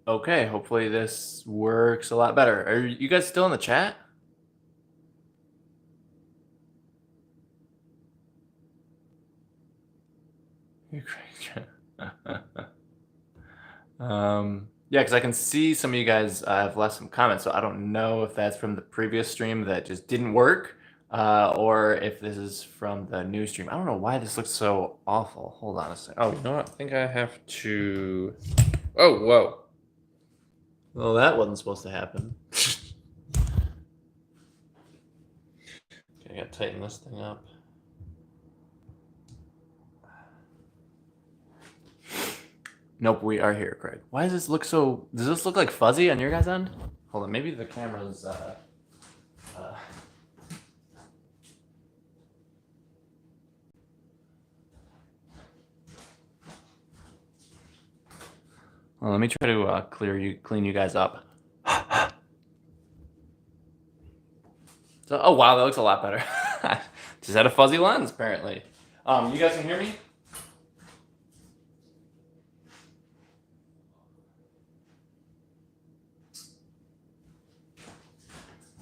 Okay, hopefully this works a lot better. Are you guys still in the chat? Yeah, because I can see some of you guys have left some comments, so I don't know if that's from the previous stream that just didn't work, or if this is from the new stream. I don't know why this looks so awful. Hold on a second. Oh, you know what? I think I have to... Oh, whoa. Well, that wasn't supposed to happen. Okay, I gotta tighten this thing up. Nope, we are here, Craig. Why does this look so... Does this look like fuzzy on your guys' end? Hold on, maybe the camera's... Well, let me try to clean you guys up. So, oh wow, that looks a lot better. Just had a fuzzy lens, apparently. You guys can hear me?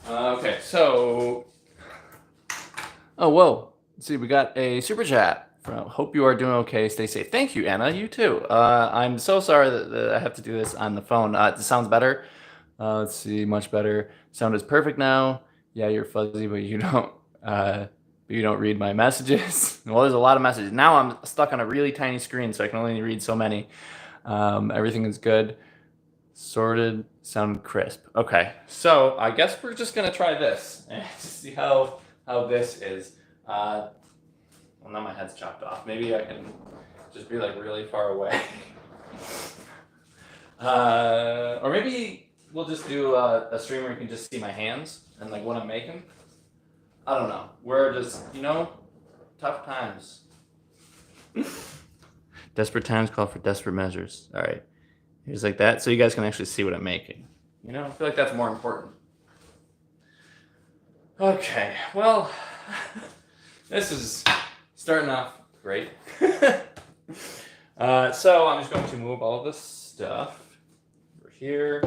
Okay, so... Oh, whoa. Let's see, we got a super chat from Hope You Are Doing Okay, Stay Safe. Thank you, Anna. You too. I'm so sorry that I have to do this on the phone. It sounds better. Let's see, much better. Sound is perfect now. Yeah, you're fuzzy, but you don't read my messages. Well, there's a lot of messages. Now I'm stuck on a really tiny screen, so I can only read so many. Everything is good. Sorted, sound crisp. Okay, so I guess we're just gonna try this and to see how this is. Well, now my head's chopped off. Maybe I can just be like really far away. Or maybe we'll just do a stream where you can just see my hands and like what I'm making. I don't know. We're just, tough times. Desperate times call for desperate measures. All right. Here's like that, so you guys can actually see what I'm making. I feel like that's more important. Okay, well, this is starting off great. So I'm just going to move all of this stuff over here,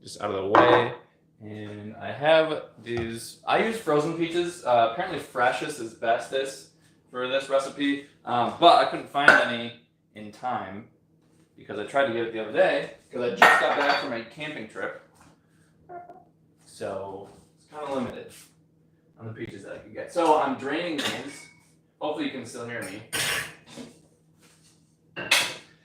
just out of the way. And I have these, I use frozen peaches. Apparently freshest is bestest for this recipe, but I couldn't find any in time because I tried to get it the other day because I just got back from a camping trip. So it's kind of limited on the peaches that I can get. So I'm draining these. Hopefully you can still hear me.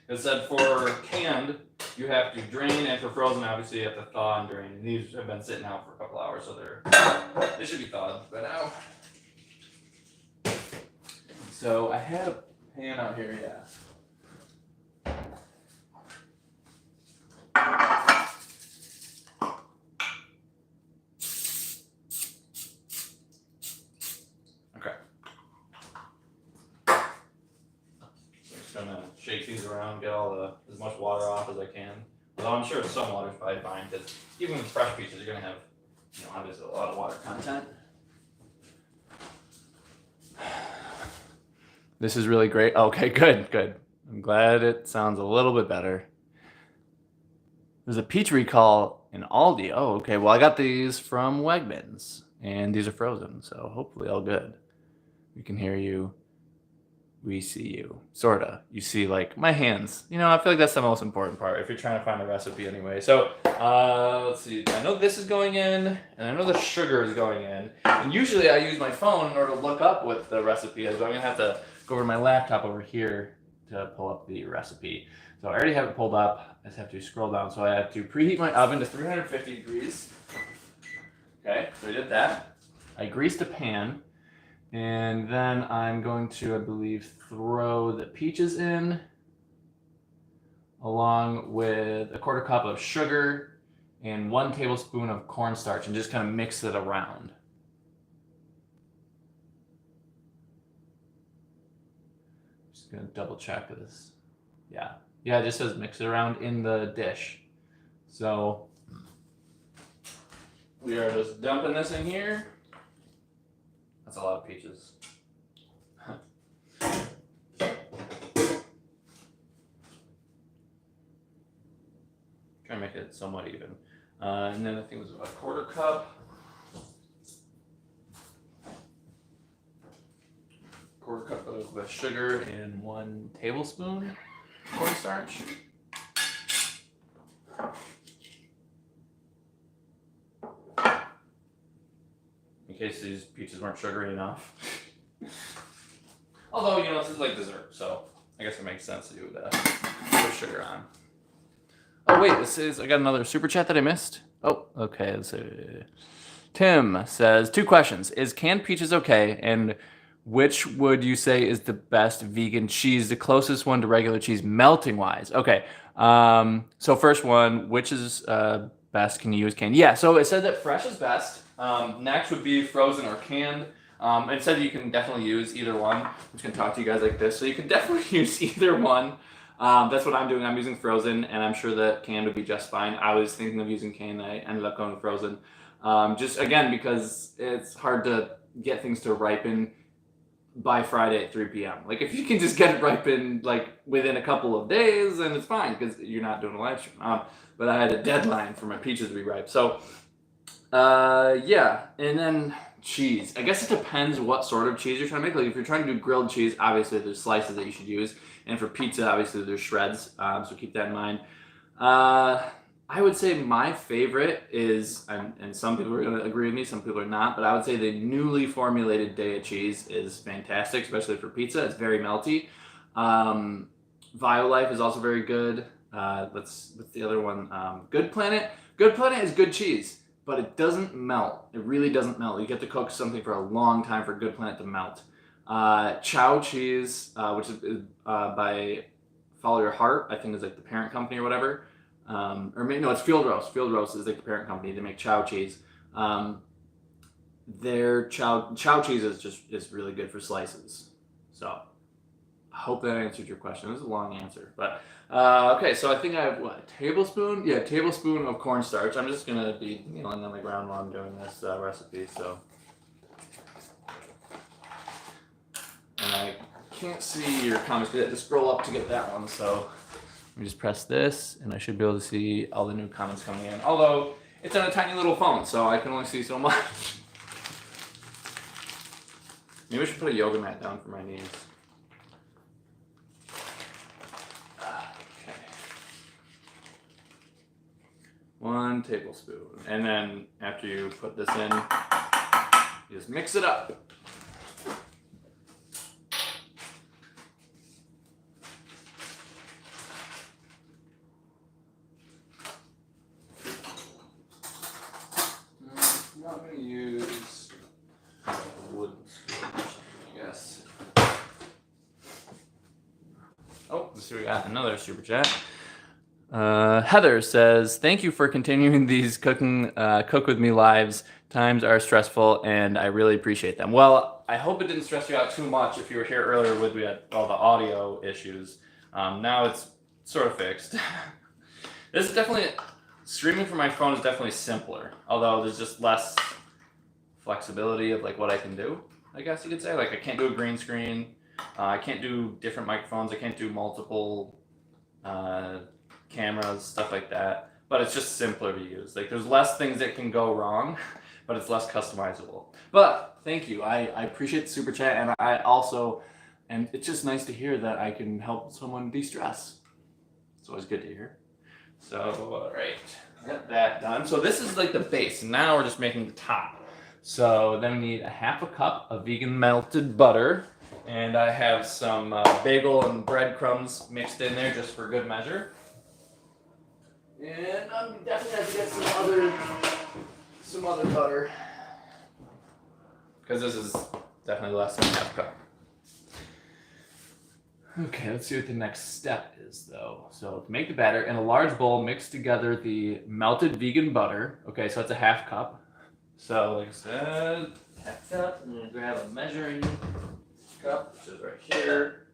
It said for canned, you have to drain, and for frozen, obviously you have to thaw and drain. And these have been sitting out for a couple hours, so they should be thawed by now. So I had a pan out here, yeah. Gonna shake these around, get as much water off as I can. Although I'm sure some water's probably fine, because even with fresh peaches, you're gonna have, obviously a lot of water content. This is really great. Okay, good. I'm glad it sounds a little bit better. There's a peach recall in Aldi. Oh, okay. Well, I got these from Wegmans, and these are frozen, so hopefully all good. We can hear you. We see you. Sorta. You see, like, my hands. I feel like that's the most important part if you're trying to find a recipe anyway. So, let's see. I know this is going in, and I know the sugar is going in. And usually I use my phone in order to look up what the recipe is, but I'm going to have to go over to my laptop over here to pull up the recipe. So I already have it pulled up. I just have to scroll down. So I have to preheat my oven to 350 degrees. Okay, so I did that. I greased a pan. And then I'm going to, I believe, throw the peaches in along with a 1/4 cup of sugar and 1 tablespoon of cornstarch and just kind of mix it around. Just going to double check this. Yeah, it just says mix it around in the dish. So we are just dumping this in here. That's a lot of peaches. Try to make it somewhat even. And then I think it was a 1/4 cup. 1/4 cup of sugar and 1 tablespoon cornstarch. In case these peaches weren't sugary enough. Although, you know, this is like dessert, so I guess it makes sense to put sugar on. Oh wait, I got another super chat that I missed. Oh, okay. Let's see. Tim says 2 questions. Is canned peaches okay? And which would you say is the best vegan cheese, the closest one to regular cheese melting wise? Okay. So first one, which is best? Can you use canned? Yeah, so it said that fresh is best. Next would be frozen or canned. It said you can definitely use either one. I'm just gonna talk to you guys like this. So you can definitely use either one. That's what I'm doing. I'm using frozen, and I'm sure that canned would be just fine. I was thinking of using canned. I ended up going frozen. Just again, because it's hard to get things to ripen by Friday at 3 p.m. Like if you can just get it ripened like within a couple of days, then it's fine because you're not doing a live stream. But I had a deadline for my peaches to be ripe. So yeah, and then cheese. I guess it depends what sort of cheese you're trying to make. Like if you're trying to do grilled cheese, obviously there's slices that you should use. And for pizza, obviously there's shreds. So keep that in mind. I would say my favorite is, and some people are going to agree with me, some people are not, but I would say the newly formulated Daiya cheese is fantastic, especially for pizza. It's very melty. Violife is also very good. What's the other one? Good Planet. Good Planet is good cheese, but it doesn't melt. It really doesn't melt. You get to cook something for a long time for Good Planet to melt. Chow cheese, which is by Follow Your Heart, I think is like the parent company or whatever. Or maybe, no, it's Field Roast. Field Roast is like the parent company. They make chow cheese. Their chow cheese is really good for slices. So I hope that answered your question. It was a long answer, but okay. So I think I have what, a tablespoon? Yeah, a tablespoon of cornstarch. I'm just gonna be kneeling on the ground while I'm doing this recipe. So, and I can't see your comments because I had to scroll up to get that one. So. Let me just press this, and I should be able to see all the new comments coming in. Although, it's on a tiny little phone, so I can only see so much. Maybe I should put a yoga mat down for my knees. Okay. 1 tablespoon. And then, after you put this in, you just mix it up. I'm going to use a wooden spoon, I guess. Oh, let's see, we got another super chat. Heather says, thank you for continuing these Cook With Me lives. Times are stressful, and I really appreciate them. Well, I hope it didn't stress you out too much if you were here earlier with we had all the audio issues. Now it's sort of fixed. This is definitely... Streaming from my phone is definitely simpler, although there's just less flexibility of like what I can do, I guess you could say. Like I can't do a green screen, I can't do different microphones, I can't do multiple cameras, stuff like that. But it's just simpler to use. Like there's less things that can go wrong, but it's less customizable. But thank you, I appreciate the super chat, and it's just nice to hear that I can help someone de-stress. It's always good to hear. So, all right, got that done. So this is like the base. Now we're just making the top. So then we need a 1/2 cup of vegan melted butter. And I have some bagel and breadcrumbs mixed in there just for good measure. And I'm definitely have to get some other butter. Because this is definitely less than 1/2 cup. Okay, let's see what the next step is, though. So to make the batter, in a large bowl, mix together the melted vegan butter. Okay, so that's a 1/2 cup. So like I said, 1/2 cup. I'm gonna grab a measuring cup, which is right here.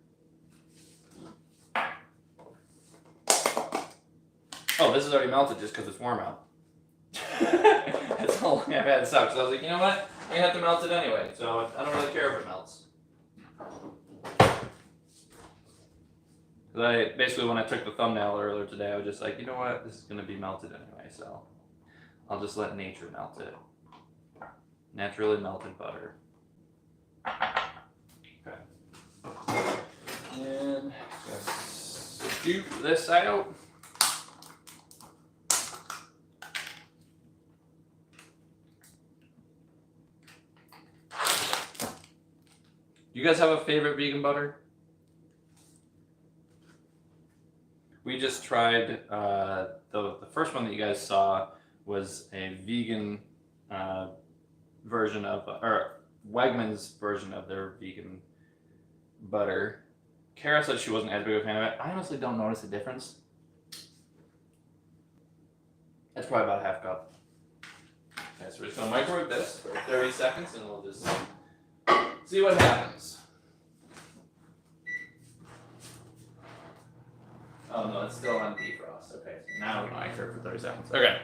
Oh, this is already melted just because it's warm out. That's how long I've had this out. So I was like, you know what? I have to melt it anyway. So I don't really care if it melts. 'Cause basically when I took the thumbnail earlier today, I was just like, you know what, this is gonna be melted anyway, so I'll just let nature melt it. Naturally melted butter. Okay. And scoop this out. You guys have a favorite vegan butter? We just tried the first one that you guys saw was a vegan version of, or Wegmans version of their vegan butter. Kara said she wasn't as big a fan of it. I honestly don't notice a difference. That's probably about a half cup. Okay, so we're just gonna microwave this for 30 seconds and we'll just see what happens. Oh no, it's still on defrost. Okay, so now we're gonna microwave for 30 seconds. Okay.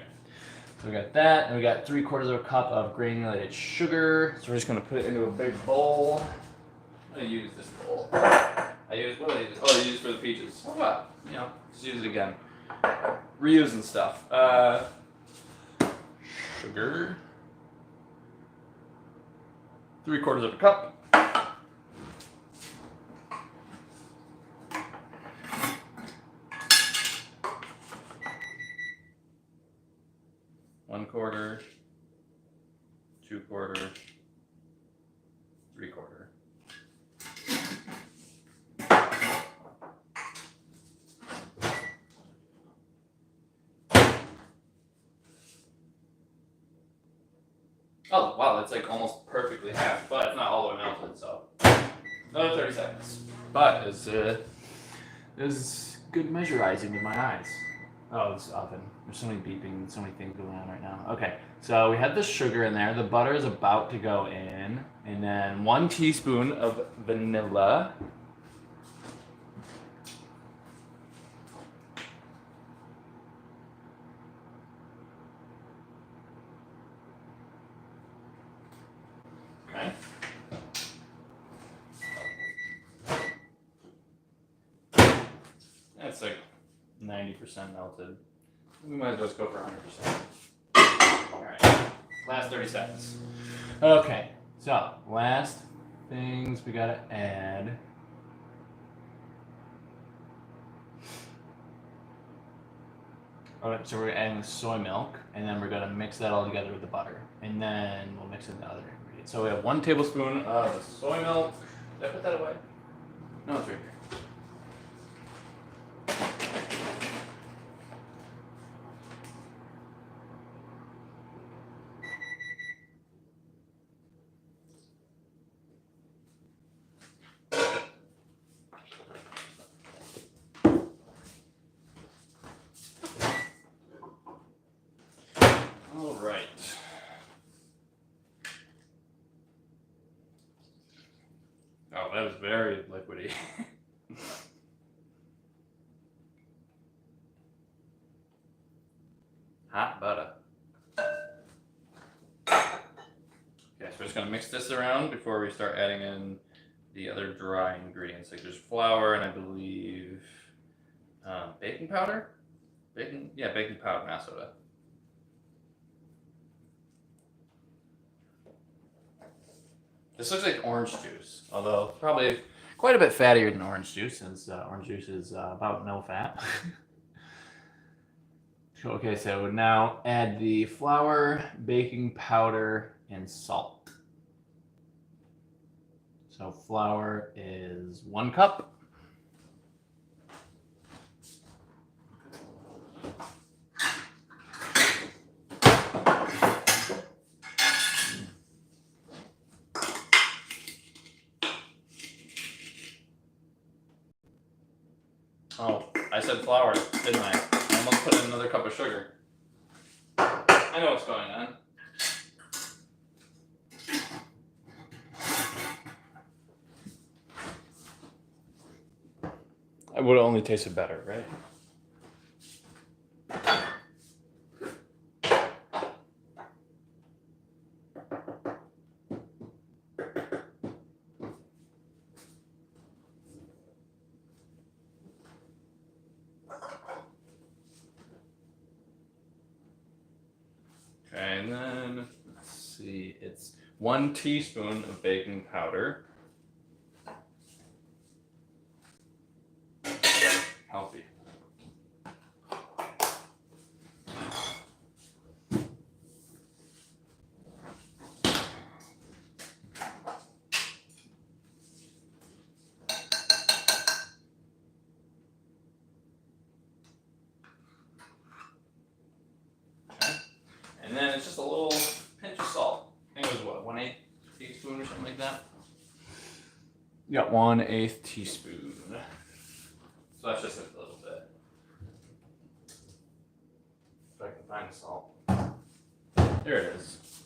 So we got that, and we got 3/4 of a cup of granulated sugar. So we're just gonna put it into a big bowl. I'm gonna use this bowl. What do I use? Oh, I use it for the peaches. Oh, wow. You know, just use it again. Reusing stuff. Sugar. 3/4 of a cup. One quarter, 2/4, 3/4. Oh, wow, that's like almost perfectly half, but it's not all the way melted, so another 30 seconds. But it's good measurizing with my eyes. Oh, it's oven. There's so many beeping, so many things going on right now. Okay, so we had the sugar in there. The butter is about to go in. And then 1 teaspoon of vanilla. Okay. That's like 90% melted. We might as well just go for 100%. Alright, last 30 seconds. Okay, so last things we gotta add. Alright, so we're adding the soy milk, and then we're gonna mix that all together with the butter. And then we'll mix in the other ingredients. So we have 1 tablespoon of soy milk. Did I put that away? No, it's right here. All right. Oh, that was very liquidy. Hot butter. Okay, so we're just gonna mix this around before we start adding in the other dry ingredients. Like there's flour and I believe baking powder. Baking powder, not soda. This looks like orange juice, although probably quite a bit fattier than orange juice, since orange juice is about no fat. Okay, so now add the flour, baking powder, and salt. So flour is 1 cup. Oh, I said flour, didn't I? I almost put in another cup of sugar. I know what's going on. It would have only tasted better, right? Okay, and then let's see, it's 1 teaspoon of baking powder. Healthy. And then it's just a little pinch of salt. I think it was what, 1/8 teaspoon or something like that? You got 1/8 teaspoon. So that's just a little bit. If I can find the salt. There it is.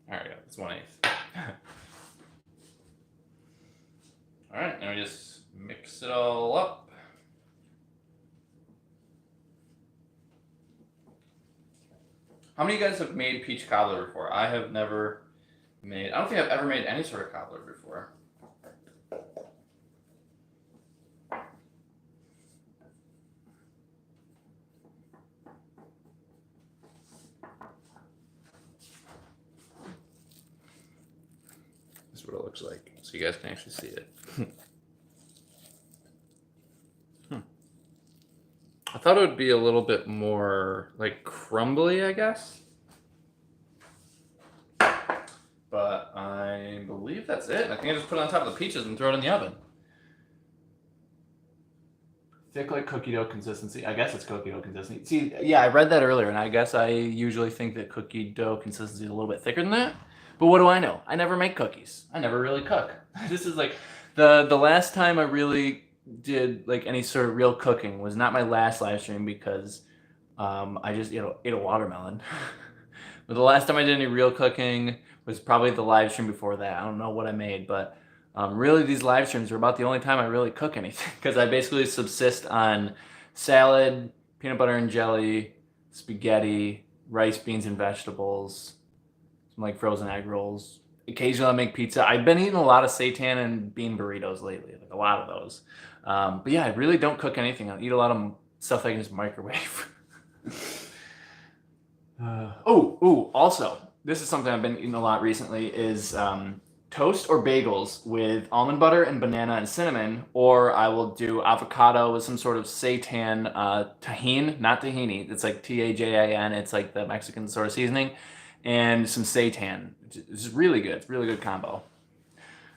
There we go, it's 1/8. Alright, now we just mix it all up. How many of you guys have made peach cobbler before? I have never made, I don't think I've ever made any sort of cobbler before. This is what it looks like, so you guys can actually see it. I thought it would be a little bit more like crumbly, I guess. But I believe that's it. I think I just put it on top of the peaches and throw it in the oven. Thick like cookie dough consistency. I guess it's cookie dough consistency. See, yeah, I read that earlier, and I guess I usually think that cookie dough consistency is a little bit thicker than that. But what do I know? I never make cookies. I never really cook. This is like the last time I really did like any sort of real cooking was not my last live stream because I just ate a watermelon. But the last time I did any real cooking was probably the live stream before that. I don't know what I made, but really these live streams are about the only time I really cook anything because I basically subsist on salad, peanut butter and jelly, spaghetti, rice, beans, and vegetables, some like frozen egg rolls. Occasionally I make pizza. I've been eating a lot of seitan and bean burritos lately, like a lot of those. But yeah, I really don't cook anything. I eat a lot of stuff I can just microwave. Also, this is something I've been eating a lot recently is toast or bagels with almond butter and banana and cinnamon, or I will do avocado with some sort of seitan, tahini, not tahini. It's like T-A-J-I-N. It's like the Mexican sort of seasoning, and some seitan. It's really good. It's a really good combo.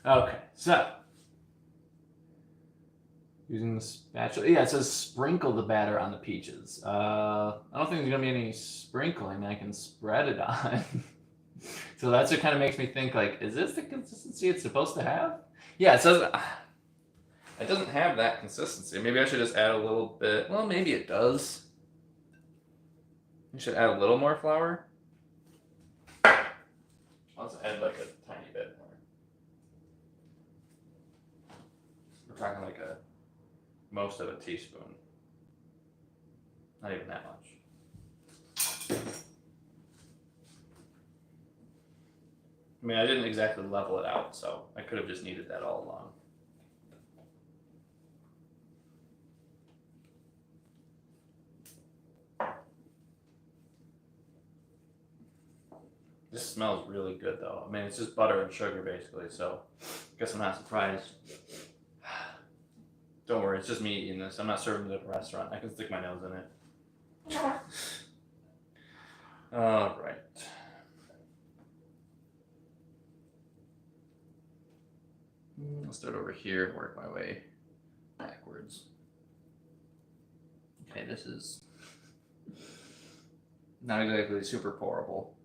Okay, so using the spatula. Yeah, it says sprinkle the batter on the peaches. I don't think there's gonna be any sprinkling I can spread it on. So that's what kind of makes me think like, is this the consistency it's supposed to have? Yeah, it says it doesn't have that consistency. Maybe I should just add a little bit. Well, maybe it does. You should add a little more flour. Let's add like a tiny bit more. We're talking like most of a teaspoon. Not even that much. I mean, I didn't exactly level it out, so I could have just needed that all along. This smells really good, though. I mean, it's just butter and sugar, basically, so I guess I'm not surprised. Don't worry, it's just me eating this. I'm not serving it at a restaurant. I can stick my nose in it. All right. I'll start over here and work my way backwards. Okay, this is not exactly super pourable.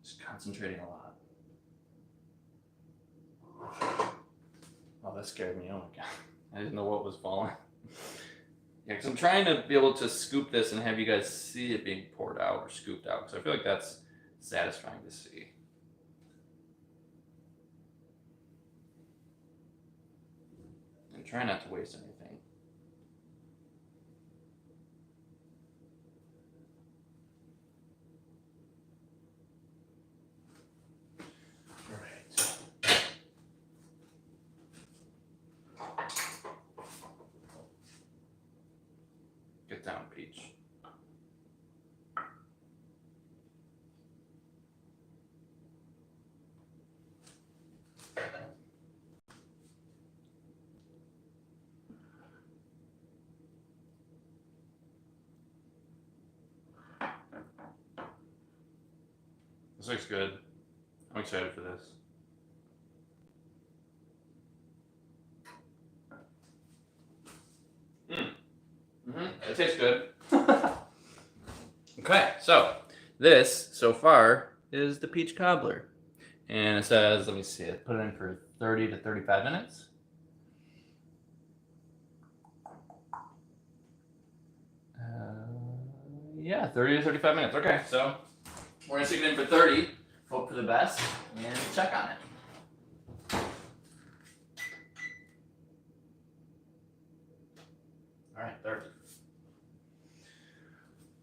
Just concentrating a lot. Oh, that scared me. Oh my god. I didn't know what was falling. Yeah, because I'm trying to be able to scoop this and have you guys see it being poured out or scooped out, because I feel like that's satisfying to see. And try not to waste anything. peach. This looks good. I'm excited for this. It tastes good. Okay, so this so far is the peach cobbler. And it says, let me see it, put it in for 30 to 35 minutes. Yeah, 30 to 35 minutes. Okay, so we're gonna stick it in for 30, hope for the best, and check on it. All right, 30.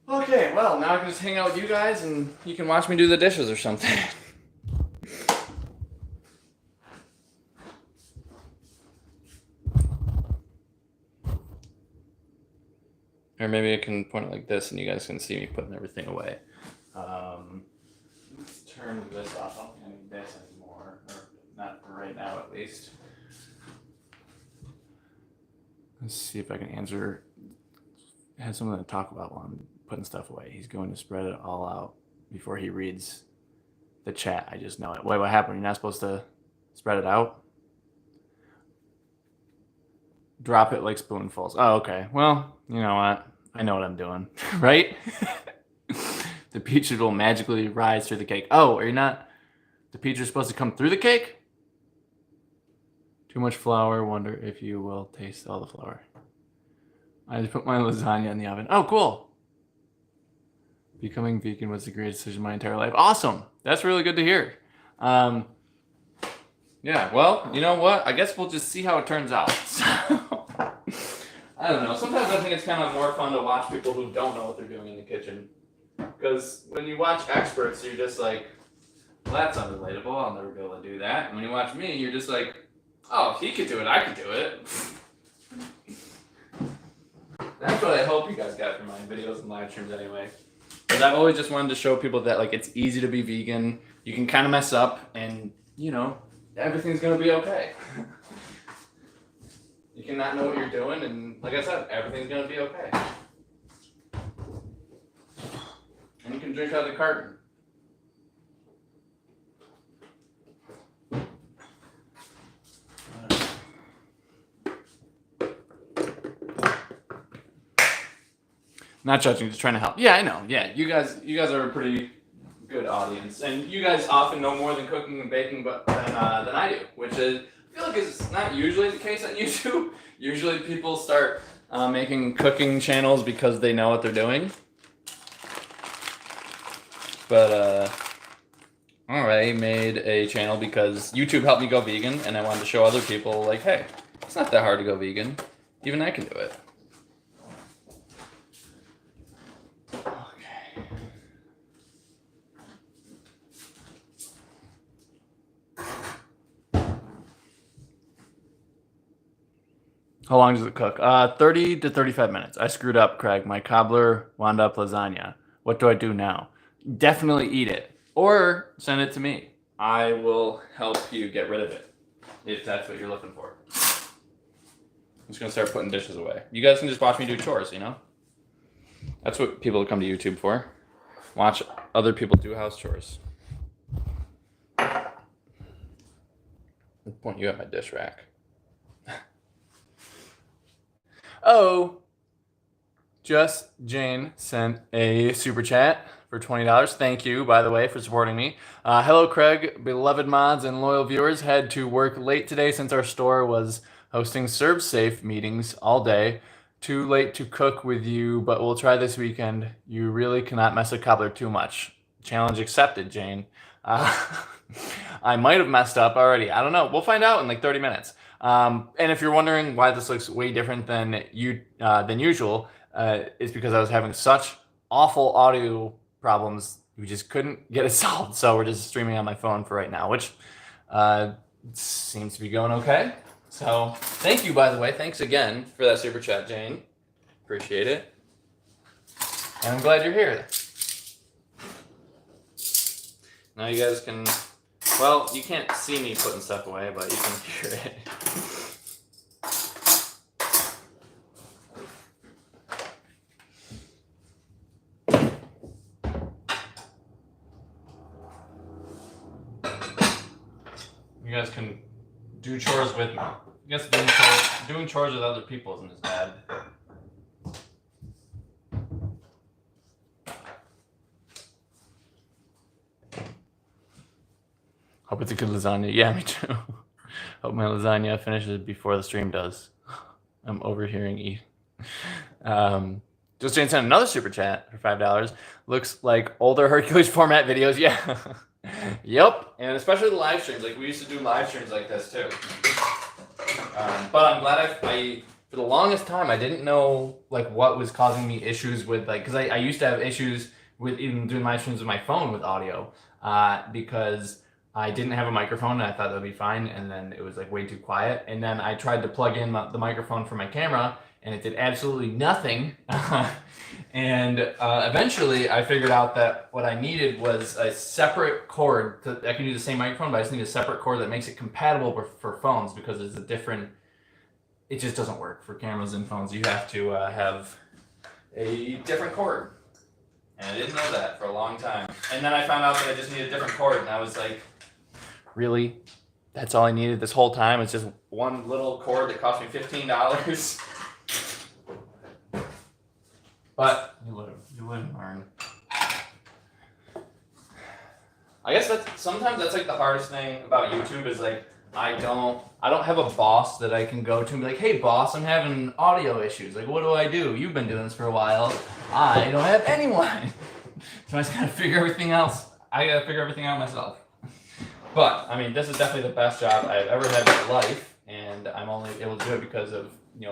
Okay, well, now I can just hang out with you guys and you can watch me do the dishes or something. Or maybe I can point it like this and you guys can see me putting everything away. Let's turn this off. I don't think I need this anymore. Or not for right now, at least. Let's see if I can answer. I had something to talk about while I'm putting stuff away. He's going to spread it all out before he reads the chat. I just know it. Wait, what happened? You're not supposed to spread it out? Drop it like spoonfuls. Oh, okay. Well, you know what? I know what I'm doing, right? The peaches will magically rise through the cake. Oh, are you not? The peaches are supposed to come through the cake? Too much flour. Wonder if you will taste all the flour. I just put my lasagna in the oven. Oh, cool. Becoming vegan was the greatest decision of my entire life. Awesome. That's really good to hear. Yeah, well, you know what? I guess we'll just see how it turns out. I don't know. Sometimes I think it's kind of more fun to watch people who don't know what they're doing in the kitchen. Because when you watch experts, you're just like, well, that's unrelatable. I'll never be able to do that. And when you watch me, you're just like, oh, if he could do it, I could do it. That's what I hope you guys got from my videos and live streams anyway. Because I've always just wanted to show people that like it's easy to be vegan. You can kind of mess up and, you know, everything's going to be okay. You can not know what you're doing, and like I said, everything's going to be okay. And you can drink out of the carton. Not judging, just trying to help. Yeah, I know. Yeah, you guys are a pretty good audience, and you guys often know more than cooking and baking, than I do, which is I feel like it's not usually the case on YouTube. Usually, people start making cooking channels because they know what they're doing. But I made a channel because YouTube helped me go vegan, and I wanted to show other people, like, hey, it's not that hard to go vegan. Even I can do it. How long does it cook? 30 to 35 minutes. I screwed up, Craig. My cobbler wound up lasagna. What do I do now? Definitely eat it. Or send it to me. I will help you get rid of it. If that's what you're looking for. I'm just going to start putting dishes away. You guys can just watch me do chores, you know? That's what people come to YouTube for. Watch other people do house chores. I'll point you at my dish rack. Oh, Just Jane sent a super chat for $20. Thank you, by the way, for supporting me. Hello, Craig. Beloved mods and loyal viewers. Had to work late today since our store was hosting ServeSafe meetings all day. Too late to cook with you, but we'll try this weekend. You really cannot mess a cobbler too much. Challenge accepted, Jane. I might have messed up already. I don't know. We'll find out in like 30 minutes. And if you're wondering why this looks way different than usual, it's because I was having such awful audio problems. We just couldn't get it solved. So we're just streaming on my phone for right now, which seems to be going okay. So thank you, by the way. Thanks again for that super chat, Jane. Appreciate it. And I'm glad you're here. Now you guys can, well, you can't see me putting stuff away, but you can hear it. You guys can do chores with me. I guess doing chores with other people isn't as bad. Hope it's a good lasagna. Yeah, me too. Hope my lasagna finishes before the stream does. I'm overhearing eat. Just Jane sent another super chat for $5. Looks like older Hercules format videos. Yeah. Yep. And especially the live streams. Like we used to do live streams like this too. But I'm glad I for the longest time I didn't know like what was causing me issues with like because I used to have issues with even doing live streams with my phone with audio because I didn't have a microphone and I thought that would be fine, and then it was like way too quiet, and then I tried to plug in the microphone for my camera and it did absolutely nothing. And eventually I figured out that what I needed was a separate cord. I can use the same microphone, but I just need a separate cord that makes it compatible for phones because it's a different, it just doesn't work for cameras and phones. You have to have a different cord. And I didn't know that for a long time. And then I found out that I just needed a different cord, and I was like, really? That's all I needed this whole time? It's just one little cord that cost me $15? But you live and learn. I guess sometimes that's like the hardest thing about YouTube is like I don't have a boss that I can go to and be like, hey boss, I'm having audio issues. Like, what do I do? You've been doing this for a while. I don't have anyone. So I just gotta figure everything else. I gotta figure everything out myself. But I mean, this is definitely the best job I've ever had in my life, and I'm only able to do it because of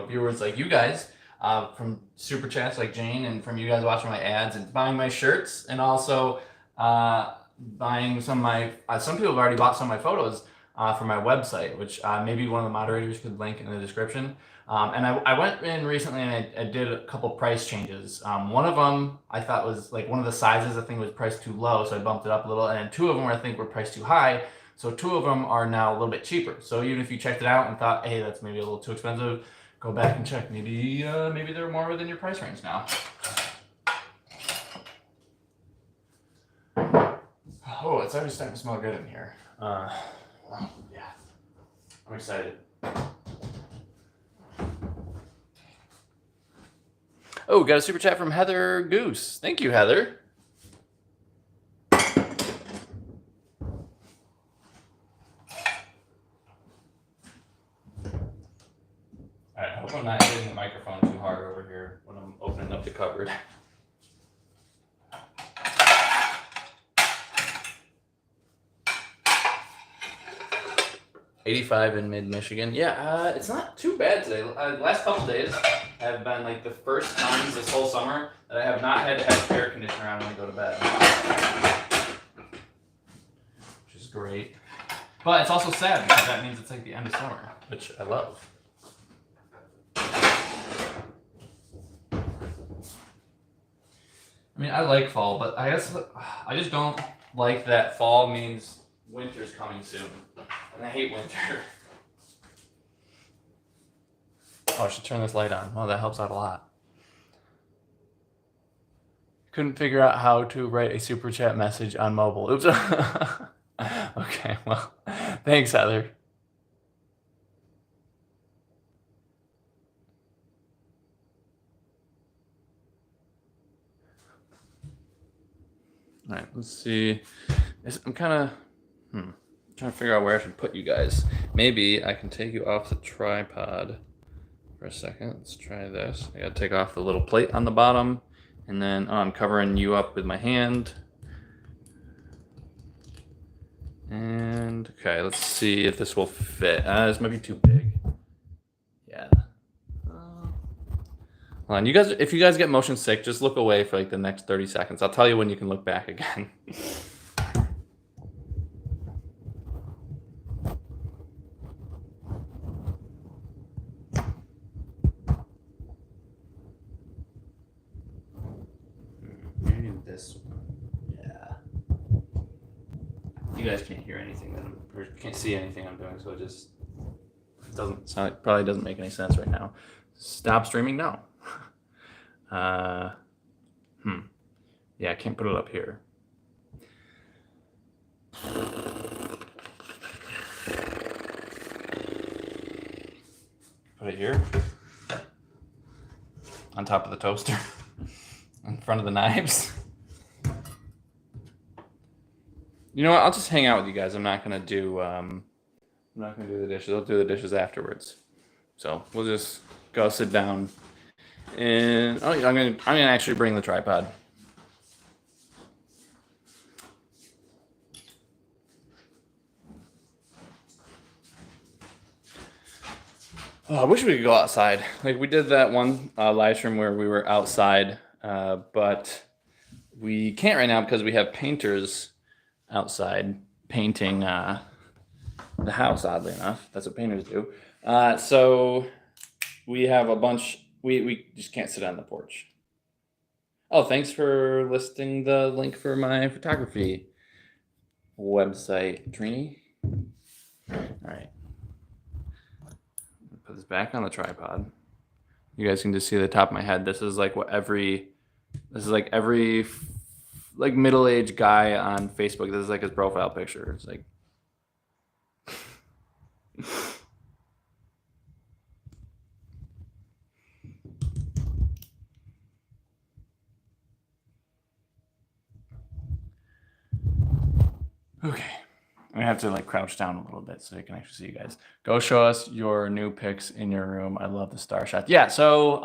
viewers like you guys, from super chats like Jane, and from you guys watching my ads and buying my shirts, and also buying some of my. Some people have already bought some of my photos for my website, which maybe one of the moderators could link in the description. And I went in recently and I did a couple price changes. One of them I thought was like one of the sizes I think was priced too low, so I bumped it up a little. And then two of them I think were priced too high, so two of them are now a little bit cheaper. So even if you checked it out and thought, hey, that's maybe a little too expensive, go back and check. Maybe they're more within your price range now. Oh, it's already starting to smell good in here. Yeah, I'm excited. Oh, got a super chat from Heather Goose. Thank you, Heather. All right, I hope I'm not hitting the microphone too hard over here when I'm opening up the cupboard. $85 in mid-Michigan. Yeah, it's not too bad today. Last couple days have been like the first times this whole summer that I have not had to have air conditioner on when I go to bed. Which is great. But it's also sad because that means it's like the end of summer, which I love. I mean, I like fall, but I guess I just don't like that fall means winter's coming soon. And I hate winter. Oh, I should turn this light on. Oh, that helps out a lot. Couldn't figure out how to write a super chat message on mobile. Oops. Okay, well, thanks, Heather. All right, let's see. I'm kind of trying to figure out where I should put you guys. Maybe I can take you off the tripod for a second. Let's try this. I gotta take off the little plate on the bottom, and then I'm covering you up with my hand. And okay, let's see if this will fit. This might be too big. Yeah. Hold on, you guys. If you guys get motion sick, just look away for like the next 30 seconds. I'll tell you when you can look back again. this one. Yeah. You guys can't hear anything that or can't see anything I'm doing, so it just doesn't sound. It probably doesn't make any sense right now. Stop streaming now. Yeah, I can't put it up here. Put it here on top of the toaster in front of the knives. You know what? I'll just hang out with you guys. I'm not gonna do the dishes. I'll do the dishes afterwards. So we'll just go sit down, and I'm gonna actually bring the tripod. Oh, I wish we could go outside. Like we did that one live stream where we were outside, but we can't right now because we have painters outside painting the house. Oddly enough, that's what painters do. So we have a bunch. We just can't sit on the porch. Oh, thanks for listing the link for my photography website, Trini. All right. Put this back on the tripod. You guys can just see the top of my head. This is like every like middle-aged guy on Facebook. This is like his profile picture. It's like okay. I have to like crouch down a little bit so I can actually see you guys. Go show us your new pics in your room. I love the star shot. Yeah. So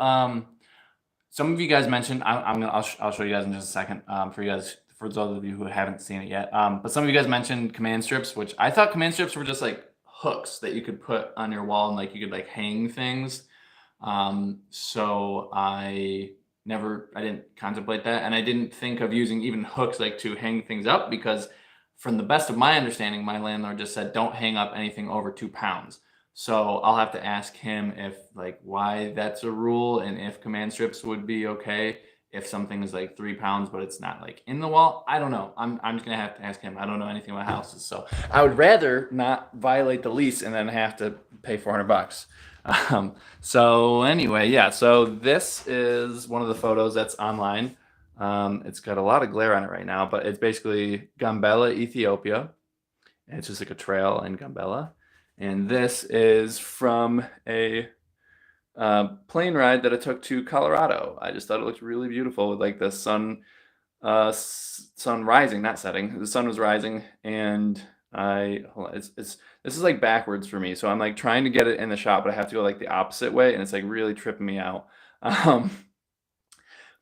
some of you guys mentioned. I'll show you guys in just a second. For those of you who haven't seen it yet. But some of you guys mentioned command strips, which I thought command strips were just like hooks that you could put on your wall and like you could like hang things. So I didn't contemplate that, and I didn't think of using even hooks like to hang things up because, from the best of my understanding, my landlord just said don't hang up anything over 2 pounds. So I'll have to ask him if like why that's a rule and if command strips would be okay if something is like 3 pounds but it's not like in the wall. I don't know. I'm just gonna have to ask him. I don't know anything about houses, so I would rather not violate the lease and then have to pay $400. So anyway, yeah. So this is one of the photos that's online. It's got a lot of glare on it right now, but it's basically Gambela, Ethiopia. It's just like a trail in Gambela. And this is from a plane ride that I took to Colorado. I just thought it looked really beautiful with like the sun rising, not setting. The sun was rising, and this is like backwards for me. So I'm like trying to get it in the shot, but I have to go like the opposite way, and it's like really tripping me out.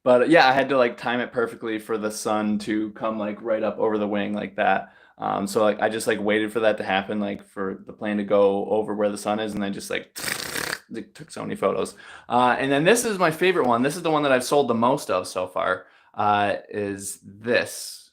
But yeah, I had to like time it perfectly for the sun to come like right up over the wing like that. So like I just like waited for that to happen, like for the plane to go over where the sun is, and then just like took so many photos. And then this is my favorite one. This is the one that I've sold the most of so far. Is this,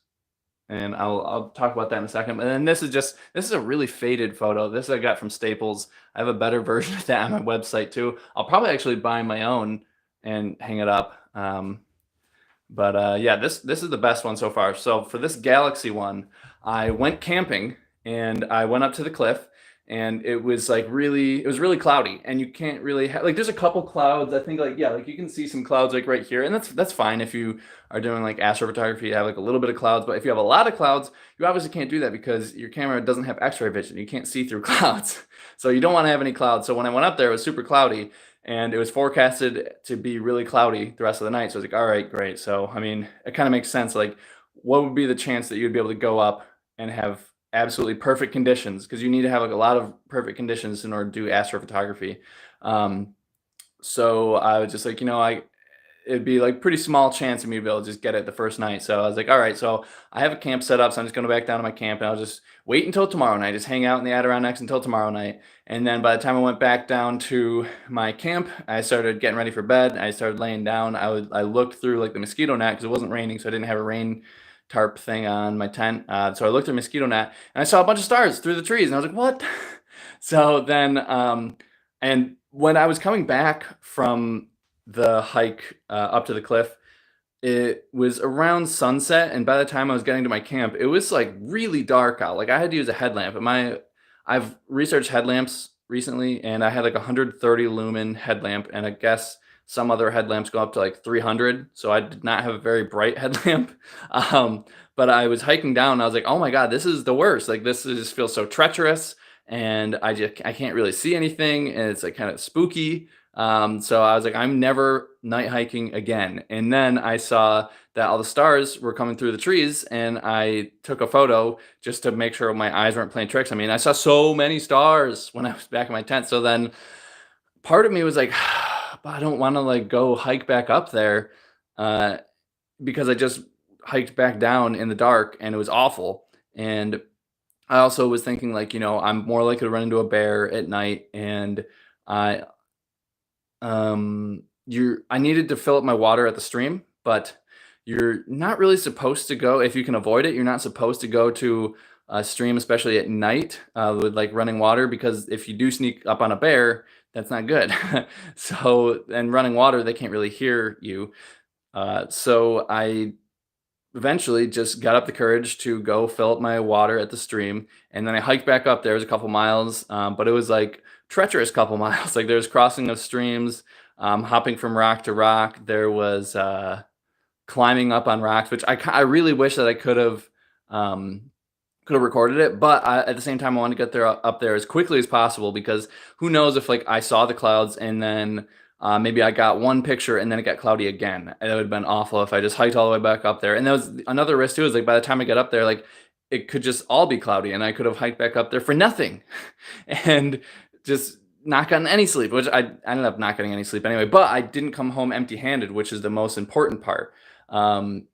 and I'll talk about that in a second. And then this is a really faded photo. This I got from Staples. I have a better version of that on my website too. I'll probably actually buy my own and hang it up. Yeah, this is the best one so far. So for this Galaxy one, I went camping and I went up to the cliff, and it was really cloudy, and you can't really like there's a couple clouds. I think like you can see some clouds like right here, and that's fine if you are doing like astrophotography. You have like a little bit of clouds, but if you have a lot of clouds, you obviously can't do that because your camera doesn't have X-ray vision. You can't see through clouds, so you don't want to have any clouds. So when I went up there, it was super cloudy, and it was forecasted to be really cloudy the rest of the night. So I was like, all right, great. So I mean, it kind of makes sense. Like, what would be the chance that you'd be able to go up and have absolutely perfect conditions? Because you need to have like a lot of perfect conditions in order to do astrophotography. So I was just like, it'd be like pretty small chance of me to be able to just get it the first night. So I was like, all right, so I have a camp set up, so I'm just going to back down to my camp, and I'll just wait until tomorrow night, just hang out in the Adirondacks until tomorrow night. And then by the time I went back down to my camp, I started getting ready for bed. I started laying down. I looked through like the mosquito net because it wasn't raining, so I didn't have a rain tarp thing on my tent. So I looked at mosquito net, and I saw a bunch of stars through the trees, and I was like, what? So then, and when I was coming back from the hike up to the cliff, It was around sunset, and by the time I was getting to my camp, it was, like, really dark out, like, I had to use a headlamp, and I've researched headlamps recently, and I had, like, a 130 lumen headlamp, and I guess some other headlamps go up to, like, 300, so I did not have a very bright headlamp, but I was hiking down, and I was like, "Oh my god, this is the worst, like, this just feels so treacherous, and I can't really see anything, and it's, like, kinda spooky." So I was like, I'm never night hiking again. And then I saw that all the stars were coming through the trees, and I took a photo just to make sure my eyes weren't playing tricks. I mean, I saw so many stars when I was back in my tent. So then part of me was like, but I don't want to like go hike back up there uh, because I just hiked back down in the dark and it was awful. And I also was thinking like, I'm more likely to run into a bear at night, and I I needed to fill up my water at the stream, but you're not really supposed to go if you can avoid it. You're not supposed to go to a stream, especially at night, with like running water, because if you do sneak up on a bear, that's not good. So, and running water, they can't really hear you. So I eventually just got up the courage to go fill up my water at the stream, and then I hiked back up there. It was a couple miles, but it was like treacherous couple miles. Like there's crossing of streams, hopping from rock to rock. There was climbing up on rocks, which I really wish that I um, could have recorded it, but at the same time, I wanted to get there up there as quickly as possible, because who knows if like I saw the clouds and then maybe I got one picture and then it got cloudy again. And it would have been awful if I just hiked all the way back up there. And that was another risk too. Is like by the time I get up there, like it could just all be cloudy, and I could have hiked back up there for nothing, and just not gotten any sleep. Which I ended up not getting any sleep anyway. But I didn't come home empty-handed, which is the most important part. Um,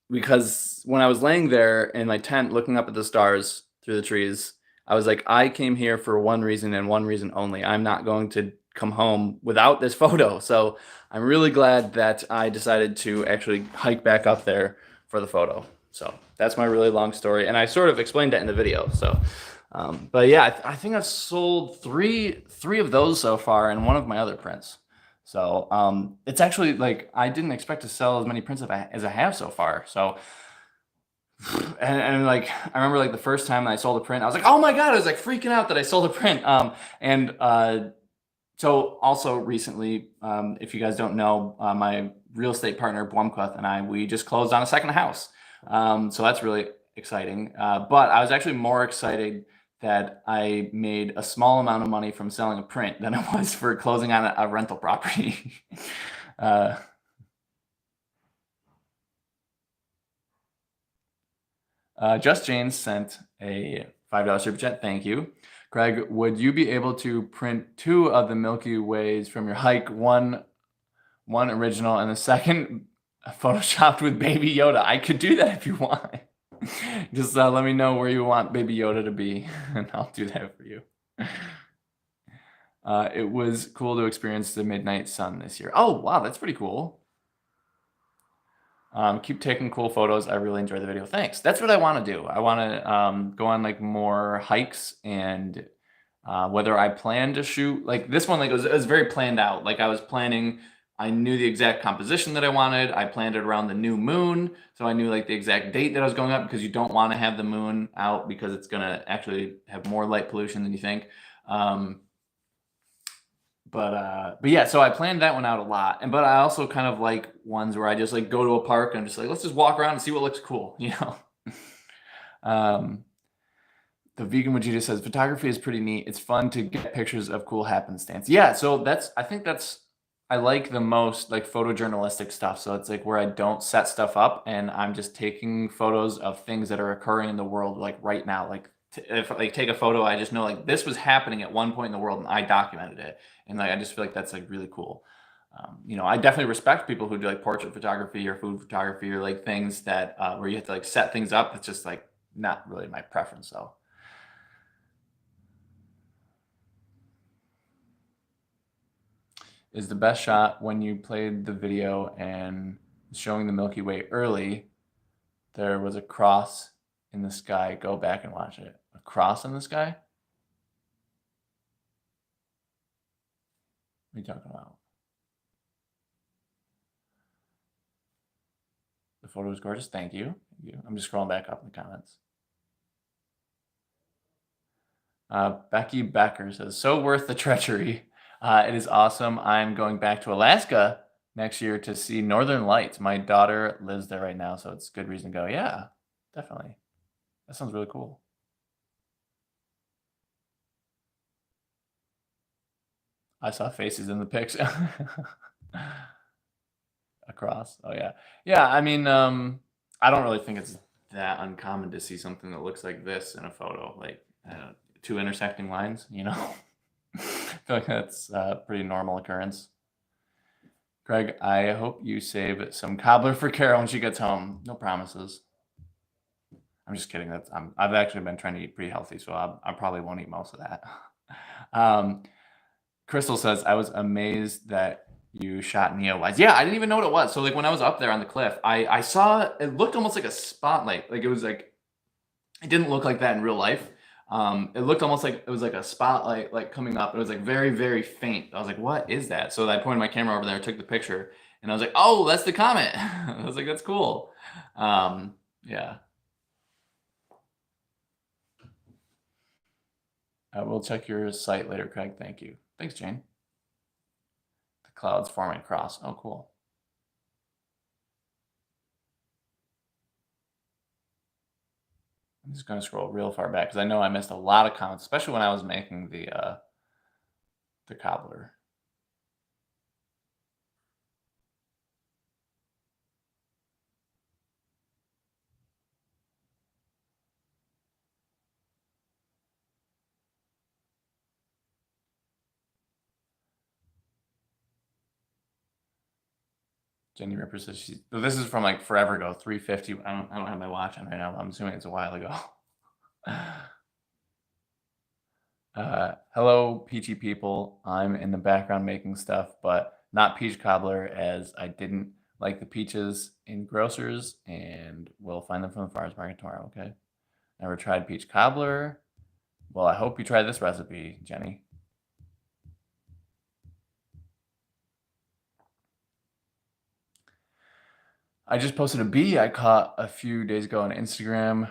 because when I was laying there in my tent looking up at the stars through the trees, I was like, I came here for one reason and one reason only. I'm not going to come home without this photo. So I'm really glad that I decided to actually hike back up there for the photo. So that's my really long story, and I sort of explained that in the video. So, but yeah, I think I've sold three of those so far, and one of my other prints. So it's actually like I didn't expect to sell as many prints as I have so far. So and like I remember like the first time I sold a print, I was like, oh my god, I was like freaking out that I sold a print. And so also recently, if you guys don't know, my real estate partner Blumquith and we just closed on a second house. So that's really exciting. But I was actually more excited that I made a small amount of money from selling a print than it was for closing on a rental property. uh, Just Jane sent a $5 super chat. Thank you. Craig, would you be able to print two of the Milky Ways from your hike? One original and the second photoshopped with Baby Yoda. I could do that if you want. Just let me know where you want Baby Yoda to be, and I'll do that for you. It was cool to experience the midnight sun this year. Oh, wow, that's pretty cool. Keep taking cool photos. I really enjoyed the video. Thanks. That's what I want to do. I want to go on like more hikes, and whether I plan to shoot like this one, like it was very planned out. Like I knew the exact composition that I wanted. I planned it around the new moon, so I knew like the exact date that I was going up, because you don't want to have the moon out because it's gonna actually have more light pollution than you think. But yeah, so I planned that one out a lot. But I also kind of like ones where I just like go to a park and I'm just like, let's just walk around and see what looks cool, you know. The vegan Vegeta says photography is pretty neat. It's fun to get pictures of cool happenstance. Yeah, so I think that's I like the most like photojournalistic stuff. So it's like where I don't set stuff up and I'm just taking photos of things that are occurring in the world like right now. Like if like take a photo, I just know like this was happening at one point in the world and I documented it. And like I just feel like that's like really cool. I definitely respect people who do like portrait photography or food photography or like things that where you have to like set things up. It's just like not really my preference though. Is the best shot when you played the video and showing the Milky Way early, there was a cross in the sky. Go back and watch it. A cross in the sky? What are you talking about? photo is gorgeous. Thank you. I'm just scrolling back up in the comments. Becky Becker says, so worth the treachery. It is awesome. I'm going back to Alaska next year to see Northern Lights. My daughter lives there right now, so it's a good reason to go. Yeah, definitely. That sounds really cool. I saw faces in the pics. Across. Oh yeah. Yeah, I mean, I don't really think it's that uncommon to see something that looks like this in a photo, like two intersecting lines, you know? I feel like that's a pretty normal occurrence. Greg, I hope you save some cobbler for Kara when she gets home. No promises. I'm just kidding. I've actually been trying to eat pretty healthy, so I probably won't eat most of that. Crystal says, I was amazed that you shot Neowise. Yeah, I didn't even know what it was. So like when I was up there on the cliff, I saw it looked almost like a spotlight. Like it was like it didn't look like that in real life. It looked almost like it was like a spotlight like coming up. It was like very, very faint. I was like, what is that? So I pointed my camera over there, took the picture, and I was like, oh, that's the comet. I was like, that's cool. Yeah. I will check your site later, Craig. Thank you. Thanks, Jane. The clouds forming across. Oh, cool. I'm just going to scroll real far back because I know I missed a lot of comments, especially when I was making the cobbler. Jenny Ripper says this is from like forever ago, 350. I don't have my watch on right now. I'm assuming it's a while ago. Hello, peachy people. I'm in the background making stuff, but not peach cobbler, as I didn't like the peaches in grocers, and we'll find them from the farmers market tomorrow. Okay. Never tried peach cobbler. Well, I hope you try this recipe, Jenny. I just posted a bee I caught a few days ago on Instagram.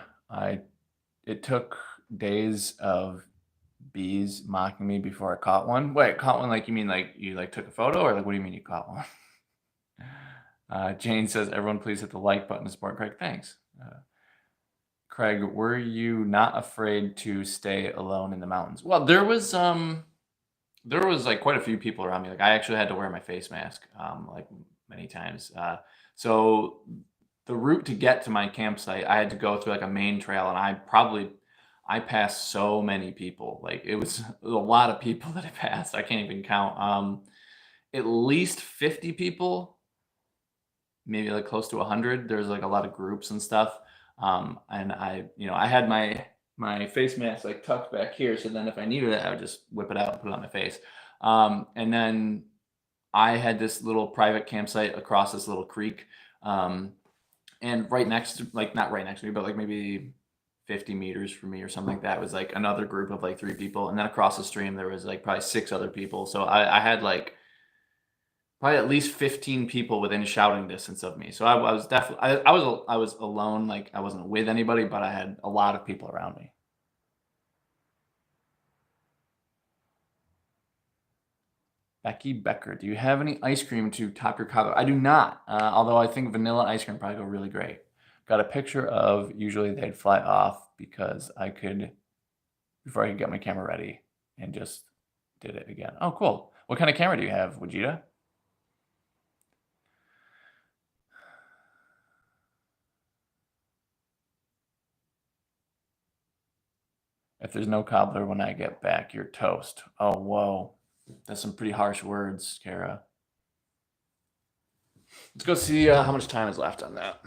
It took days of bees mocking me before I caught one. Wait, caught one like you mean like you like took a photo, or like what do you mean you caught one? Jane says, everyone please hit the like button to support Craig. Thanks. Craig, were you not afraid to stay alone in the mountains? Well, there was like quite a few people around me. Like I actually had to wear my face mask like many times. So the route to get to my campsite, I had to go through like a main trail, and I passed so many people. Like it was a lot of people that I passed. I can't even count. At least 50 people, maybe like close to 100. There's like a lot of groups and stuff. And I had my face mask like tucked back here, so then if I needed it, I would just whip it out and put it on my face. And then I had this little private campsite across this little creek, and right next to, like not right next to me, but like maybe 50 meters from me or something like that was like another group of like 3 people, and then across the stream there was like probably 6 other people. So I had like probably at least 15 people within shouting distance of me. So I was definitely I was alone, like I wasn't with anybody, but I had a lot of people around me. Becky Becker, do you have any ice cream to top your cobbler? I do not, although I think vanilla ice cream probably go really great. Got a picture of, usually they'd fly off because before I could get my camera ready, and just did it again. Oh, cool. What kind of camera do you have, Wajita? If there's no cobbler when I get back, you're toast. Oh, whoa. That's some pretty harsh words, Kara. Let's go see how much time is left on that.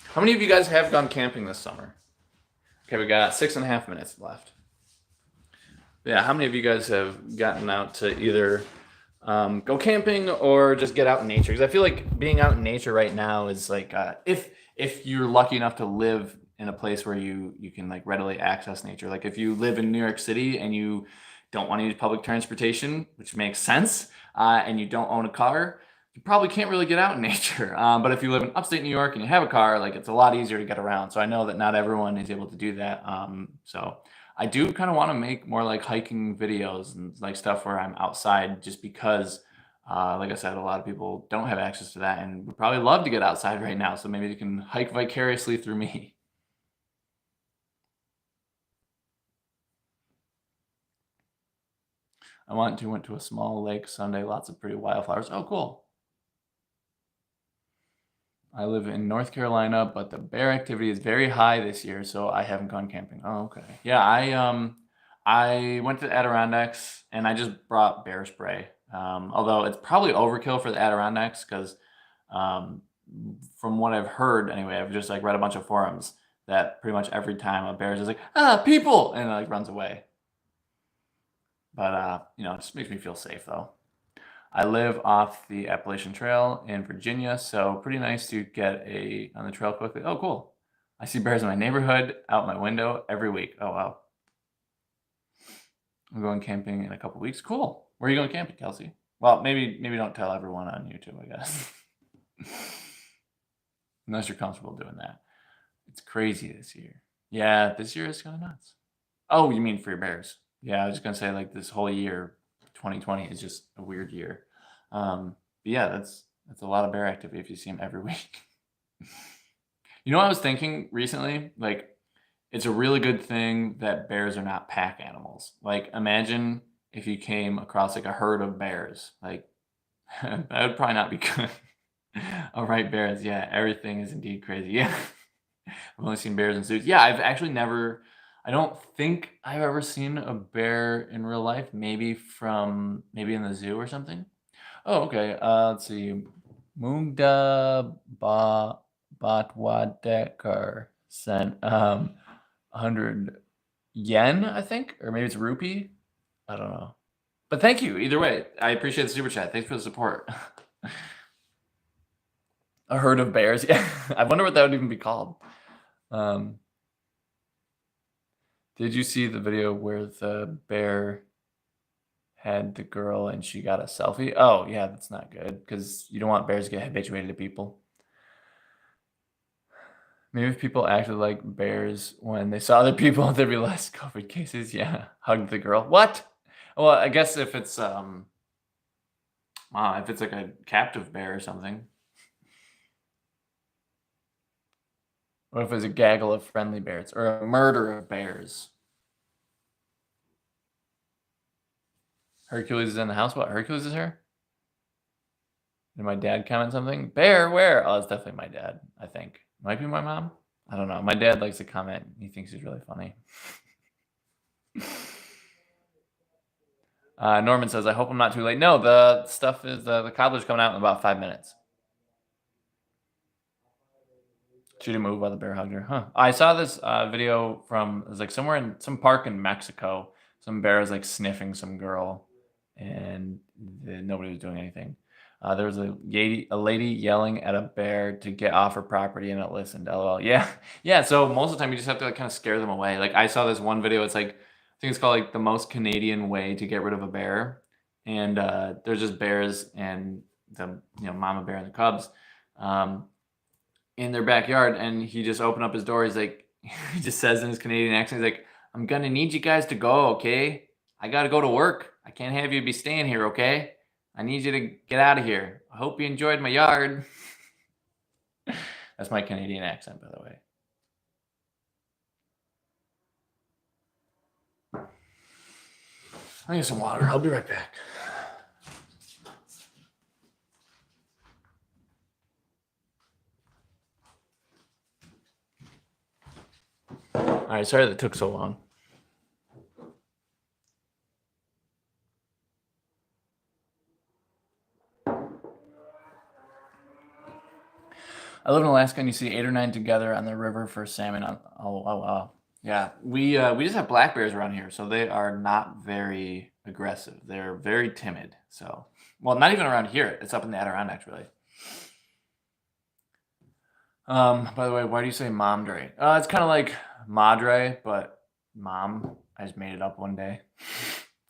How many of you guys have gone camping this summer? Okay, we got 6.5 minutes left. Yeah, how many of you guys have gotten out to either go camping or just get out in nature? Because I feel like being out in nature right now is like if you're lucky enough to live in a place where you can like readily access nature. Like if you live in New York City and you don't want to use public transportation, which makes sense, and you don't own a car, you probably can't really get out in nature. But if you live in upstate New York and you have a car, like it's a lot easier to get around. So I know that not everyone is able to do that. So I do kind of want to make more like hiking videos and like stuff where I'm outside just because, like I said, a lot of people don't have access to that and would probably love to get outside right now. So maybe they can hike vicariously through me. I went to a small lake Sunday, lots of pretty wildflowers. Oh, cool. I live in North Carolina, but the bear activity is very high this year, so I haven't gone camping. Oh, okay. Yeah, I went to the Adirondacks and I just brought bear spray. Although it's probably overkill for the Adirondacks because um, from what I've heard anyway, I've just like read a bunch of forums that pretty much every time a bear is just like, people, and it like runs away. But it just makes me feel safe though. I live off the Appalachian Trail in Virginia, so pretty nice to get on the trail quickly. Oh, cool. I see bears in my neighborhood, out my window every week. Oh, wow. I'm going camping in a couple weeks. Cool. Where are you going camping, Kelsey? Well, maybe don't tell everyone on YouTube, I guess. Unless you're comfortable doing that. It's crazy this year. Yeah, this year is kind of nuts. Oh, you mean for your bears? Yeah, I was just gonna say like this whole year, 2020 is just a weird year. But yeah, that's a lot of bear activity if you see them every week. You know what I was thinking recently? Like, it's a really good thing that bears are not pack animals. Like, imagine if you came across like a herd of bears. Like, that would probably not be good. All right, bears. Yeah, everything is indeed crazy. Yeah. I've only seen bears in zoos. Yeah, I've actually never. I don't think I've ever seen a bear in real life. Maybe in the zoo or something. Oh, okay. Let's see. Mungda Batwadekar sent 100 yen, I think, or maybe it's rupee. I don't know. But thank you either way. I appreciate the super chat. Thanks for the support. A herd of bears. Yeah, I wonder what that would even be called. Did you see the video where the bear had the girl and she got a selfie? Oh, yeah, that's not good because you don't want bears to get habituated to people. Maybe if people acted like bears when they saw other people, there'd be less COVID cases. Yeah, hugged the girl. What? Well, I guess if it's like a captive bear or something. What if it's a gaggle of friendly bears or a murder of bears? Hercules is in the house. What? Hercules is here? Did my dad comment something? Bear, where? Oh, it's definitely my dad, I think. Might be my mom. I don't know. My dad likes to comment. He thinks he's really funny. Norman says, I hope I'm not too late. No, the stuff is, the cobbler's coming out in about 5 minutes. She didn't move while the bear hugged her. Huh. I saw this video from, it was like somewhere in some park in Mexico. Some bear was like sniffing some girl and nobody was doing anything. There was a lady yelling at a bear to get off her property and it listened. LOL. Yeah. Yeah. So most of the time you just have to like kind of scare them away. Like I saw this one video. It's like, I think it's called like the most Canadian way to get rid of a bear. And there's just bears and the mama bear and the cubs in their backyard. And he just opened up his door. He's like, he just says in his Canadian accent, he's like, I'm going to need you guys to go. Okay. I got to go to work. I can't have you be staying here. Okay. I need you to get out of here. I hope you enjoyed my yard. That's my Canadian accent, by the way. I need some water. I'll be right back. All right, sorry that took so long. I live in Alaska, and you see 8 or 9 together on the river for salmon. Wow. Yeah, we just have black bears around here, so they are not very aggressive. They're very timid. So, well, not even around here. It's up in the Adirondacks, really. By the way, why do you say Momdre? It's kind of like Madre, but Mom. I just made it up one day.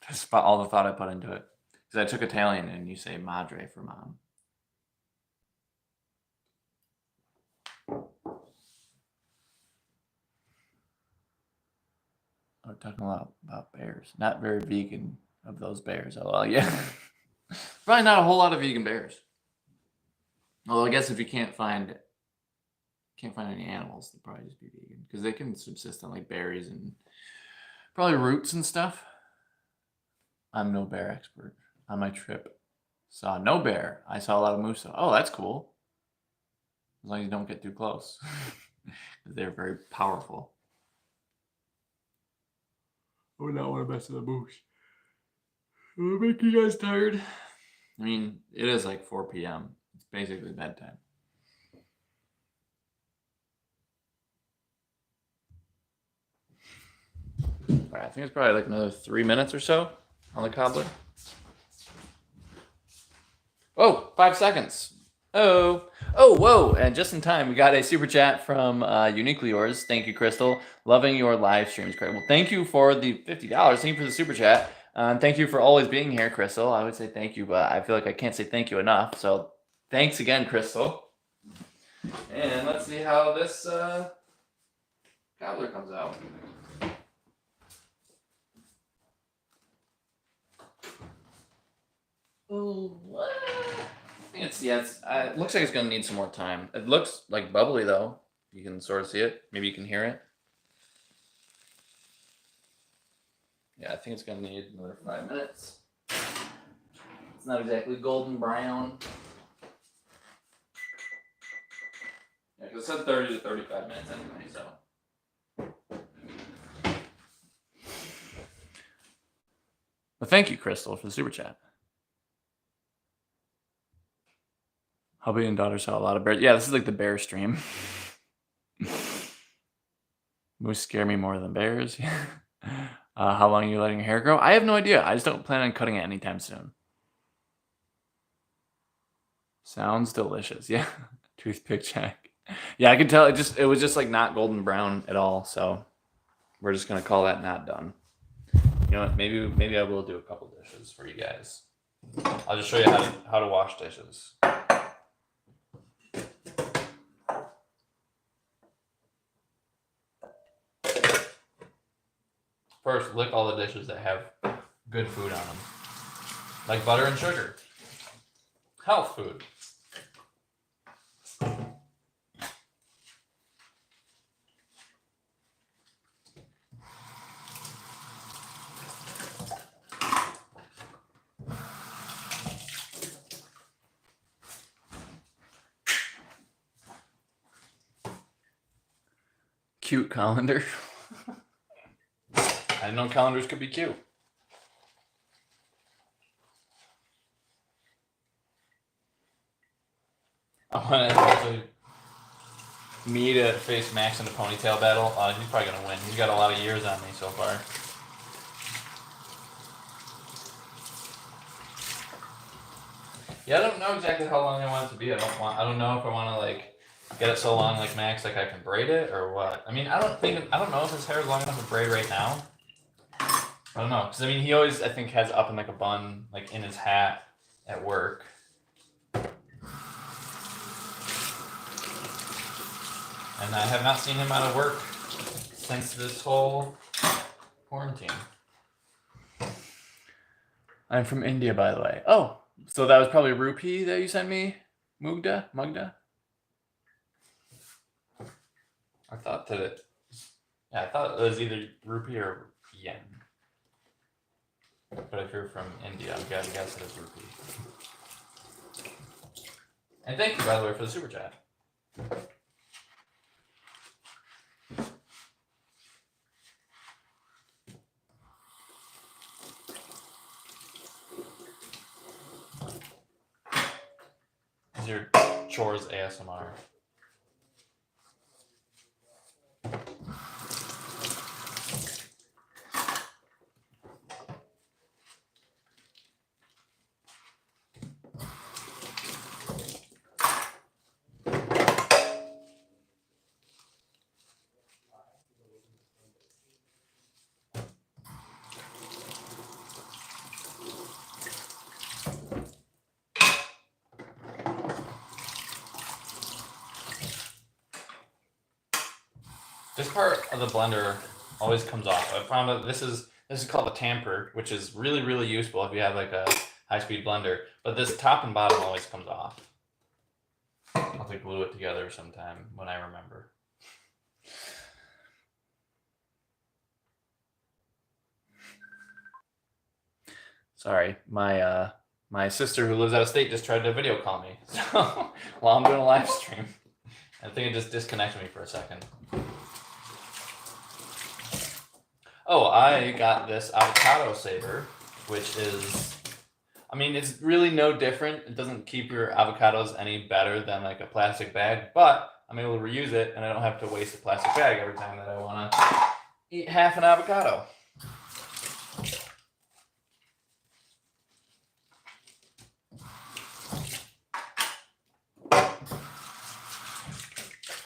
That's about all the thought I put into it. Because I took Italian, and you say Madre for mom. we're talking a lot about bears. Not very vegan of those bears. Oh, well, yeah. Probably not a whole lot of vegan bears. Well, I guess if you can't find any animals, they'll probably just be vegan because they can subsist on like berries and probably roots and stuff. I'm no bear expert. On my trip, saw no bear. I saw a lot of moose. Oh, that's cool. As long as you don't get too close. They're very powerful. I would not want to mess with a moose. It will make you guys tired. I mean, it is like 4 p.m. It's basically bedtime. All right, I think it's probably like another 3 minutes or so on the cobbler. Oh, 5 seconds. Oh, whoa. And just in time, we got a super chat from Uniquely Yours. Thank you, Crystal. Loving your live streams, great. Well, thank you for the $50. Thank you for the super chat. Thank you for always being here, Crystal. I would say thank you, but I feel like I can't say thank you enough. So thanks again, Crystal. And let's see how this cobbler comes out. Oh, what? It looks like it's gonna need some more time. It looks like bubbly though. You can sort of see it. Maybe you can hear it. Yeah, I think it's gonna need another 5 minutes. It's not exactly golden brown. Yeah, because it said 30 to 35 minutes anyway, so. Well, thank you, Crystal, for the super chat. Hubby and daughter saw a lot of bears. Yeah, this is like the bear stream. Moose scare me more than bears. How long are you letting your hair grow? I have no idea. I just don't plan on cutting it anytime soon. Sounds delicious. Yeah. Toothpick check. Yeah, I can tell it was just like not golden brown at all. So we're just gonna call that not done. You know what? Maybe I will do a couple dishes for you guys. I'll just show you how to wash dishes. First, lick all the dishes that have good food on them. Like butter and sugar. Health food. Cute colander. I didn't know colanders could be cute. I want to actually me to face Max in a ponytail battle. He's probably going to win. He's got a lot of years on me so far. Yeah, I don't know exactly how long I want it to be. I don't know if I want to like get it so long like Max, like I can braid it or what. I mean, I don't know if his hair is long enough to braid right now. I don't know, because I mean, he always, I think, has it up in like a bun, like in his hat at work. And I have not seen him out of work since this whole quarantine. I'm from India, by the way. Oh, so that was probably rupee that you sent me? Mugda? I thought it was either rupee or yen. But if you're from India, I'm guessing it is rupee. And thank you, by the way, for the super chat. These are chores ASMR. This part of the blender always comes off. I found that this is called a tamper, which is really, really useful if you have like a high-speed blender. But this top and bottom always comes off. I'll have to glue it together sometime when I remember. Sorry, my sister who lives out of state just tried to video call me. So while I'm doing a live stream, I think it just disconnected me for a second. Oh, I got this avocado saver, which is, I mean, it's really no different. It doesn't keep your avocados any better than like a plastic bag, but I'm able to reuse it and I don't have to waste a plastic bag every time that I want to eat half an avocado.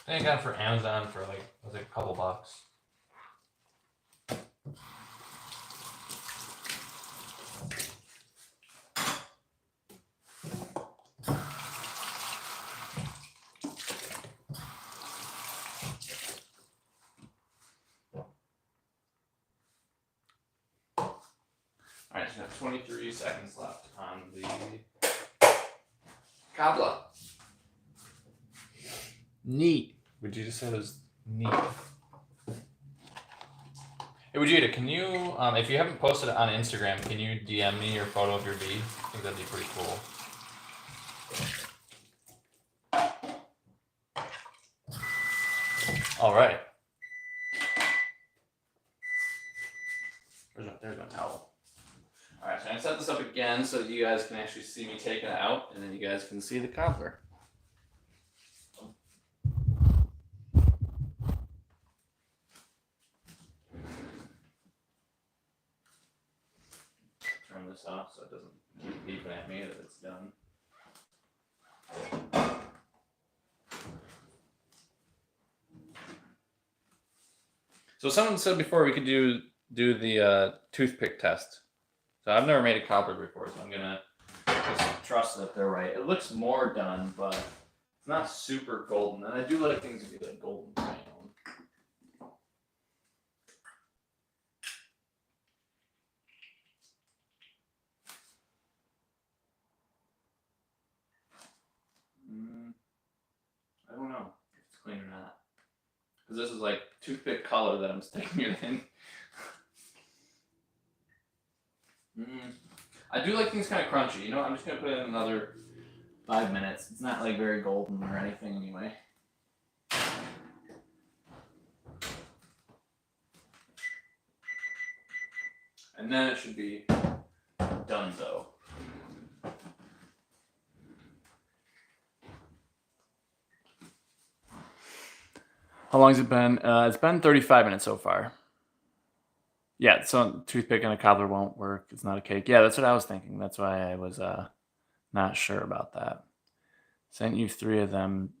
I think I got it for Amazon for like, it was like a couple bucks. Alright, so I have 23 seconds left on the Cobbler. Neat. Would you just say it was neat? Hey, Vegeta, can you, if you haven't posted it on Instagram, can you DM me your photo of your bee? I think that'd be pretty cool. All right. There's my towel. All right, so I'm gonna set this up again so that you guys can actually see me taking it out, and then you guys can see the cobbler. Turn this off so it doesn't keep beeping at me that it's done. So someone said before we could do the toothpick test. So I've never made a cobbler before, so I'm gonna just trust that they're right. It looks more done, but it's not super golden, and I do like things to be like golden brown. I don't know if it's clean or not, because this is like toothpick color that I'm sticking it in. I do like things kind of crunchy. You know, I'm just gonna put it in another 5 minutes. It's not like very golden or anything anyway. And then it should be done though. How long has it been? It's been 35 minutes so far. Yeah, so toothpick and a cobbler won't work. It's not a cake. Yeah, that's what I was thinking. That's why I was not sure about that. Sent you 3 of them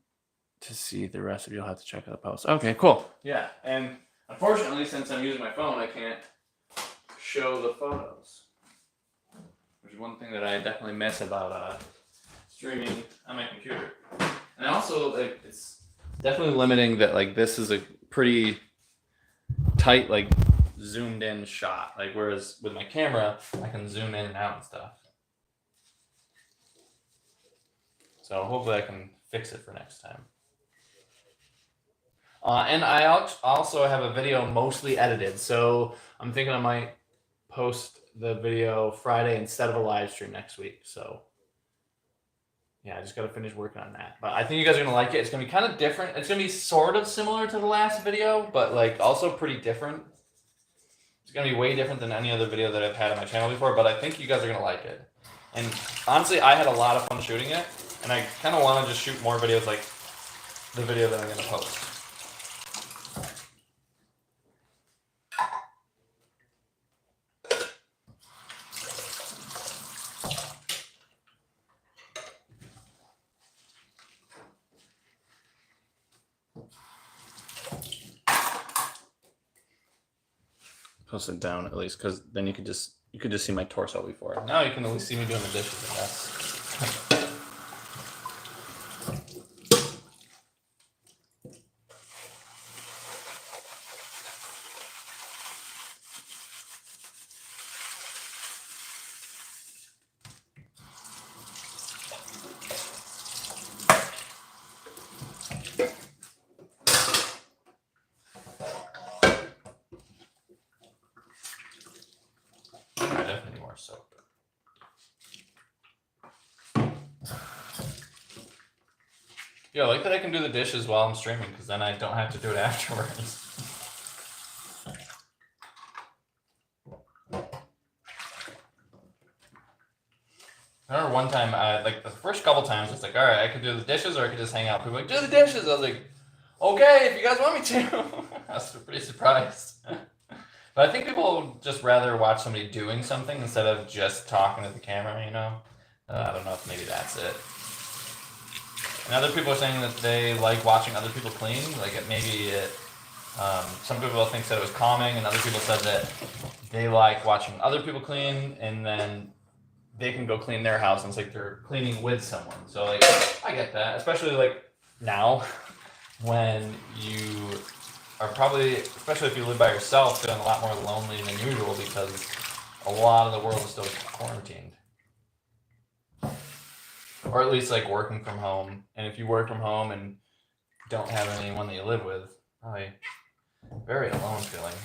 to see the rest of you. You'll have to check out the post. Okay, cool. Yeah, and unfortunately, since I'm using my phone, I can't show the photos, which is one thing that I definitely miss about streaming on my computer. And also, like, it's definitely limiting that like this is a pretty tight, like zoomed in shot. Like whereas with my camera, I can zoom in and out and stuff. So hopefully I can fix it for next time. And I also have a video mostly edited. So I'm thinking I might post the video Friday instead of a live stream next week. So yeah, I just got to finish working on that. But I think you guys are going to like it. It's going to be kind of different. It's going to be sort of similar to the last video, but like also pretty different. It's going to be way different than any other video that I've had on my channel before, but I think you guys are going to like it. And honestly, I had a lot of fun shooting it, and I kind of want to just shoot more videos like the video that I'm going to post. Post it down at least, because then you could just see my torso before. Now you can at least see me doing the dishes, I guess. more soap. Yeah, I like that I can do the dishes while I'm streaming, because then I don't have to do it afterwards. I remember one time, like the first couple times, it's like, all right, I could do the dishes or I could just hang out. People were like, do the dishes. I was like, okay, if you guys want me to. I was pretty surprised. But I think people would just rather watch somebody doing something instead of just talking to the camera, you know? I don't know if maybe that's it. And other people are saying that they like watching other people clean. Like some people think that it was calming, and other people said that they like watching other people clean, and then they can go clean their house, and it's like they're cleaning with someone. So like, I get that, especially like now when you are probably, especially if you live by yourself, feeling a lot more lonely than usual because a lot of the world is still quarantined. Or at least like working from home. And if you work from home and don't have anyone that you live with, probably very alone feeling.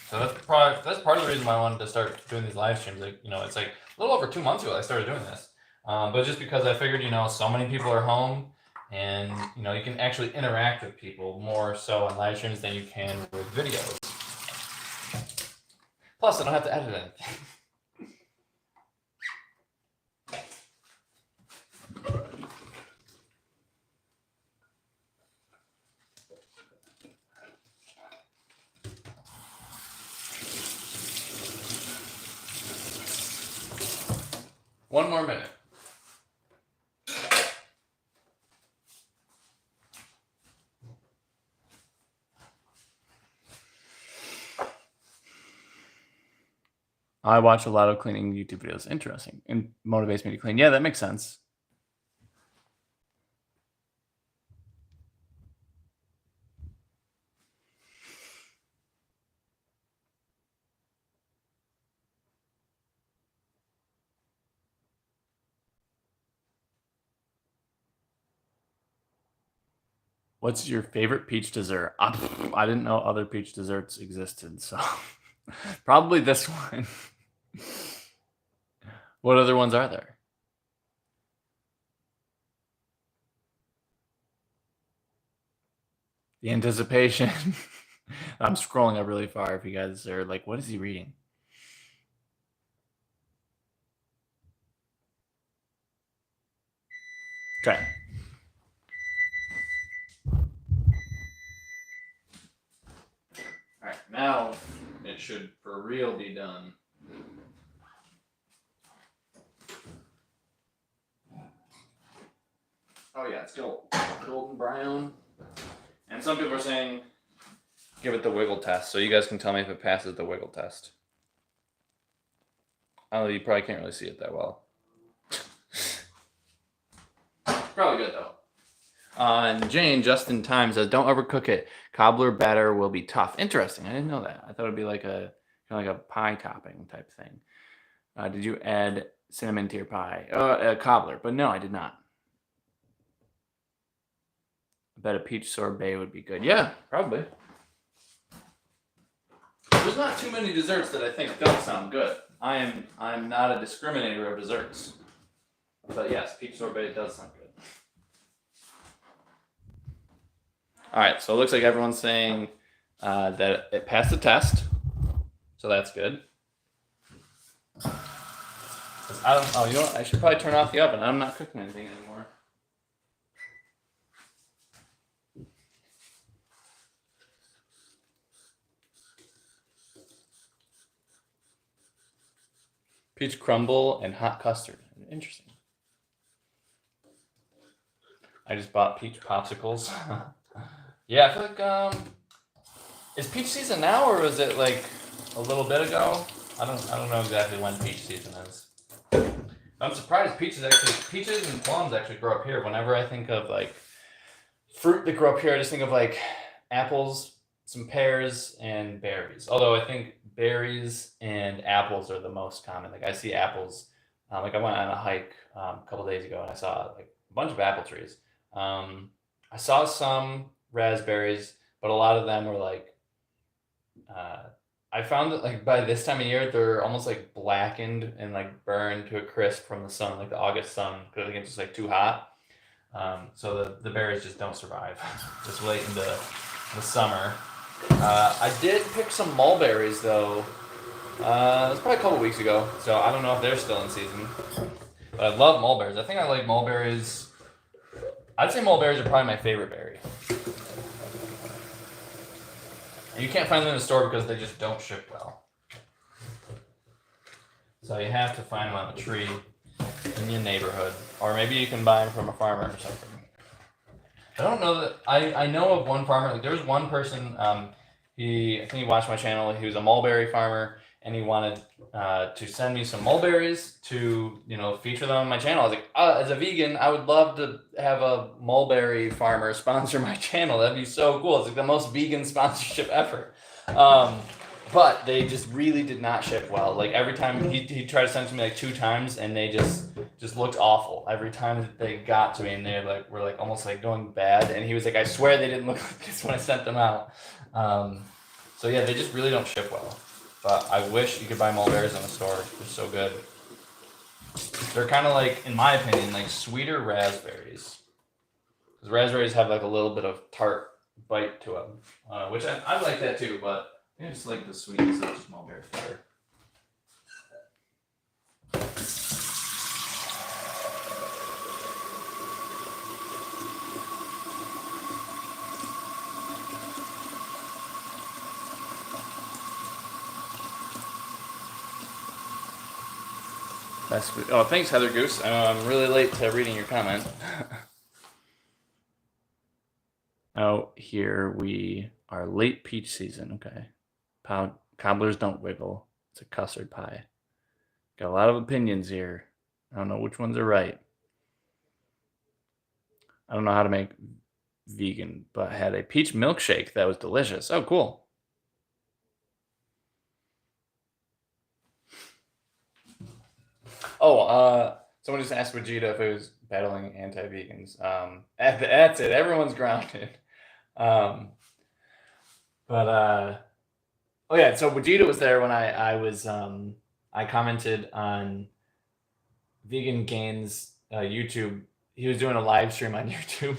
So that's part of the reason why I wanted to start doing these live streams. Like, you know, it's like a little over 2 months ago I started doing this. But just because I figured, you know, so many people are home, and you know, you can actually interact with people more so on live streams than you can with videos. Plus, I don't have to edit anything. One more minute. I watch a lot of cleaning YouTube videos. Interesting. And motivates me to clean. Yeah, that makes sense. What's your favorite peach dessert? I didn't know other peach desserts existed, so probably this one. What other ones are there? The anticipation. I'm scrolling up really far if you guys are like, what is he reading? Okay. All right, now it should for real be done. Oh yeah, it's golden brown. And some people are saying, give it the wiggle test. So you guys can tell me if it passes the wiggle test. Oh, you probably can't really see it that well. Probably good though. And Jane, just in time, says, don't overcook it. Cobbler batter will be tough. Interesting. I didn't know that. I thought it'd be like a kind of like a pie topping type thing. Did you add cinnamon to your pie? Cobbler, but no, I did not. I bet a peach sorbet would be good. Yeah, probably. There's not too many desserts that I think don't sound good. I'm not a discriminator of desserts. But yes, peach sorbet does sound good. All right, so it looks like everyone's saying that it passed the test. So that's good. You know what? I should probably turn off the oven. I'm not cooking anything anymore. Peach crumble and hot custard. Interesting. I just bought peach popsicles. Yeah, I feel like is peach season now, or was it like a little bit ago? I don't know exactly when peach season is. I'm surprised peaches and plums actually grow up here. Whenever I think of like fruit that grow up here, I just think of like apples, some pears, and berries. Although I think berries and apples are the most common. Like I see apples. Like I went on a hike a couple days ago and I saw like a bunch of apple trees. I saw some raspberries, but a lot of them were like I found that like by this time of year, they're almost like blackened and like burned to a crisp from the sun, like the August sun, because it gets just like too hot. So the berries just don't survive. Just wait into the summer. I did pick some mulberries though. It was probably a couple weeks ago, so I don't know if they're still in season. But I love mulberries. I think I like mulberries. I'd say mulberries are probably my favorite berry. And you can't find them in the store because they just don't ship well. So you have to find them on a tree in your neighborhood, or maybe you can buy them from a farmer or something. I don't know that I know of one farmer. Like there was one person. I think he watched my channel. He was a mulberry farmer, and he wanted to send me some mulberries to feature them on my channel. I was like, as a vegan, I would love to have a mulberry farmer sponsor my channel. That'd be so cool. It's like the most vegan sponsorship ever. But they just really did not ship well. Like every time he tried to send it to me like 2 times, and they just looked awful every time that they got to me, and they were like almost like going bad. And he was like, I swear they didn't look like this when I sent them out. So yeah, they just really don't ship well. But I wish you could buy mulberries in the store. They're so good. They're kind of like, in my opinion, like sweeter raspberries. Because raspberries have like a little bit of tart bite to them, which I like that too, but I just like the sweetness of just mulberry better. That's good. Oh, thanks, Heather Goose. I'm really late to reading your comment. Oh, here we are late peach season. Okay. Cobblers don't wiggle. It's a custard pie. Got a lot of opinions here. I don't know which ones are right. I don't know how to make vegan, but had a peach milkshake that was delicious. Oh, cool. Oh, someone just asked Vegeta if he was battling anti-vegans. That's it. Everyone's grounded. Oh yeah. So Vegeta was there when I commented on Vegan Gains YouTube. He was doing a live stream on YouTube,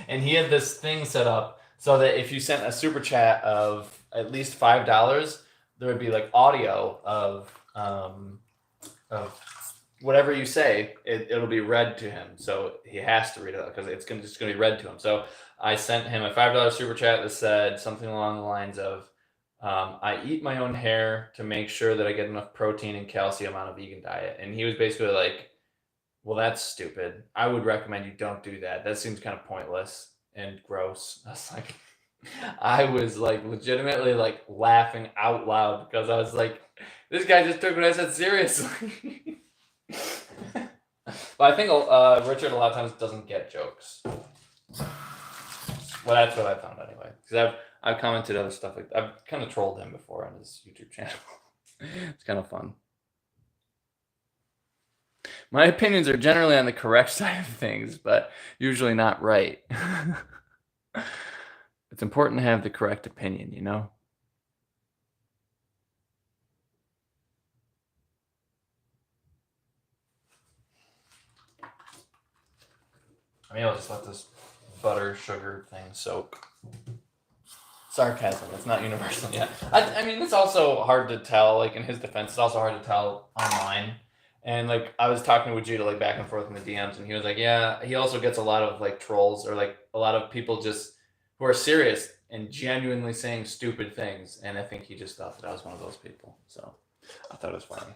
and he had this thing set up so that if you sent a super chat of at least $5, there would be like audio of whatever you say. It'll be read to him, so he has to read it because it's just gonna be read to him. So I sent him a $5 super chat that said something along the lines of, I eat my own hair to make sure that I get enough protein and calcium on a vegan diet. And he was basically like, well, that's stupid. I would recommend you don't do that. That seems kind of pointless and gross. I was like legitimately like laughing out loud because I was like, this guy just took what I said seriously. But I think Richard a lot of times doesn't get jokes. Well, that's what I found anyway. Because I've commented other stuff like that. I've kind of trolled him before on his YouTube channel. It's kind of fun. My opinions are generally on the correct side of things, but usually not right. It's important to have the correct opinion, you know? I mean, I'll just let this butter sugar thing soak. Sarcasm. It's not universal yet. I mean, it's also hard to tell. Like in his defense, it's also hard to tell online. And like I was talking with Vegeta like back and forth in the DMs, and he was like, "Yeah." He also gets a lot of like trolls or like a lot of people just who are serious and genuinely saying stupid things. And I think he just thought that I was one of those people. So I thought it was funny.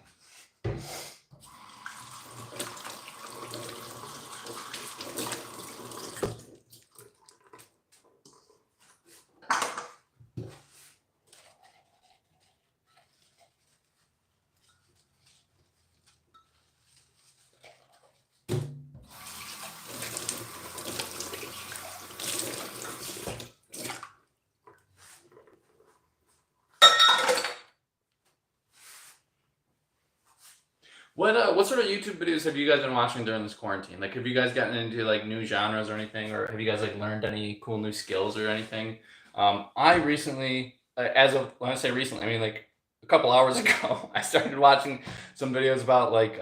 What sort of YouTube videos have you guys been watching during this quarantine? Like, have you guys gotten into like new genres or anything, or have you guys like learned any cool new skills or anything? I recently as of when I say recently, I mean like a couple hours ago, I started watching some videos about like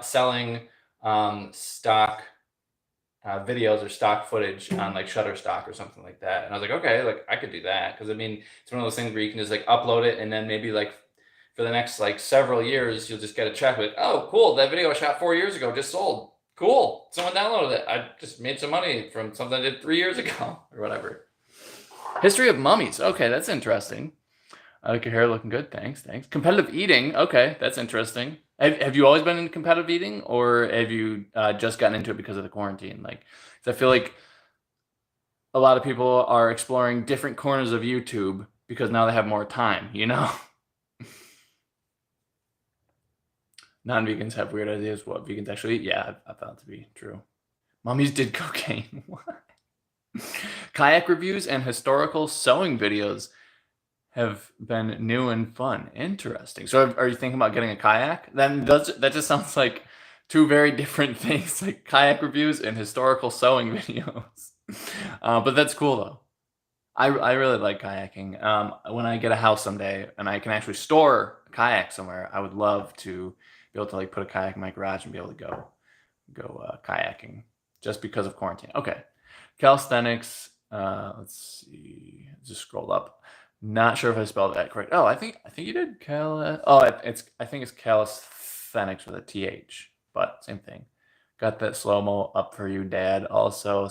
selling stock videos or stock footage on like Shutterstock or something like that. And I was like, okay, like I could do that because I mean it's one of those things where you can just like upload it and then maybe like for the next like several years you'll just get a check like, oh cool, that video I shot 4 years ago just sold. Cool, someone downloaded it. I just made some money from something I did 3 years ago or whatever. History of mummies. Okay, that's interesting. I like your hair looking good. Thanks. Competitive eating. Okay, that's interesting. Have you always been into competitive eating, or have you just gotten into it because of the quarantine? Like, 'cause I feel like a lot of people are exploring different corners of YouTube because now they have more time, you know? Non-vegans have weird ideas what vegans actually eat. Yeah, I found to be true. Mummies did cocaine. What? Kayak reviews and historical sewing videos have been new and fun. Interesting. So are you thinking about getting a kayak? Then that just sounds like two very different things, like kayak reviews and historical sewing videos. But that's cool though. I really like kayaking. When I get a house someday and I can actually store a kayak somewhere, I would love to be able to like put a kayak in my garage and be able to go kayaking just because of quarantine. Okay. Calisthenics. Let's see. Just scroll up. Not sure if I spelled that correct. Oh, I think you did I think it's calisthenics with a TH, but same thing. Got that slow-mo up for you, Dad. Also,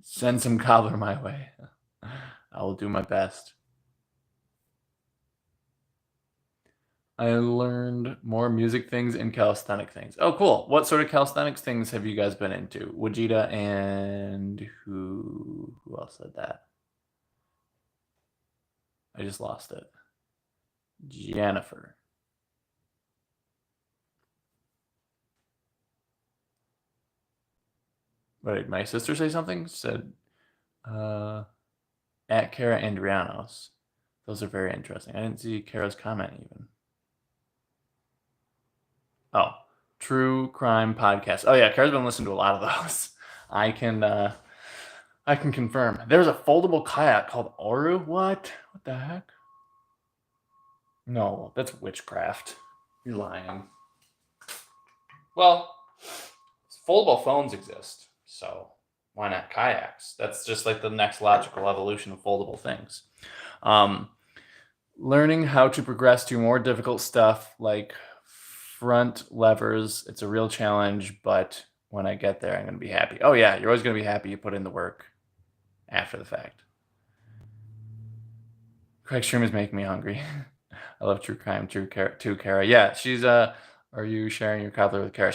send some cobbler my way. I will do my best. I learned more music things and calisthenic things. Oh, cool. What sort of calisthenics things have you guys been into? Wajita and who else said that? I just lost it. Jennifer. What did my sister say something? Said at Kara Andrianos. Those are very interesting. I didn't see Kara's comment even. Oh, true crime podcast. Oh yeah, Kara's been listening to a lot of those. I can confirm. There's a foldable kayak called Oru. What? What the heck? No, that's witchcraft. You're lying. Well, foldable phones exist, so why not kayaks? That's just like the next logical evolution of foldable things. Learning how to progress to more difficult stuff like front levers. It's a real challenge, but when I get there, I'm going to be happy. Oh yeah, you're always going to be happy you put in the work after the fact. Craig Stream is making me hungry. I love true crime, too, Kara. Yeah, she's are you sharing your cobbler with Kara?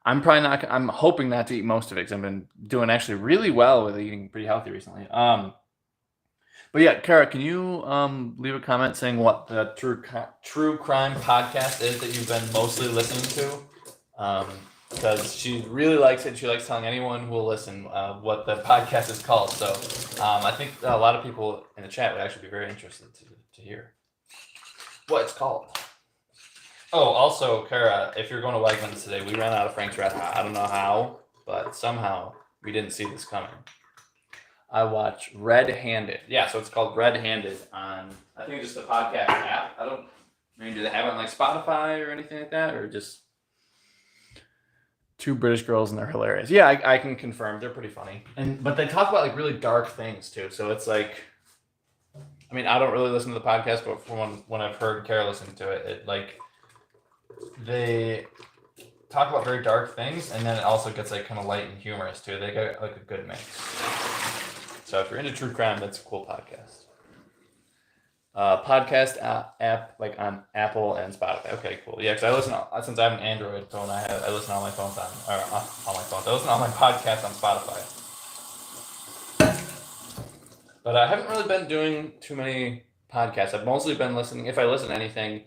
I'm probably not. I'm hoping not to eat most of it because I've been doing actually really well with eating pretty healthy recently. But yeah, Kara, can you leave a comment saying what the true crime podcast is that you've been mostly listening to? Because she really likes it. She likes telling anyone who will listen what the podcast is called. So I think a lot of people in the chat would actually be very interested to hear what it's called. Oh, also, Kara, if you're going to Wegmans today, we ran out of Frank's Red Hot. I don't know how, but somehow we didn't see this coming. I watch Red Handed. Yeah, so it's called Red Handed on, I think, just the podcast app. I mean, do they have it on like Spotify or anything like that, or just two British girls and they're hilarious? Yeah, I can confirm they're pretty funny, but they talk about like really dark things too. So it's like, I mean, I don't really listen to the podcast, but from when I've heard Kara listen to it like they talk about very dark things, and then it also gets like kind of light and humorous too. They got like a good mix. So if you're into true crime, that's a cool podcast. Podcast app like on Apple and Spotify. Okay, cool. Yeah, because since I have an Android phone, I listen to all my phones on my phones. I listen to all my podcasts on Spotify. But I haven't really been doing too many podcasts. I've mostly been listening. If I listen to anything,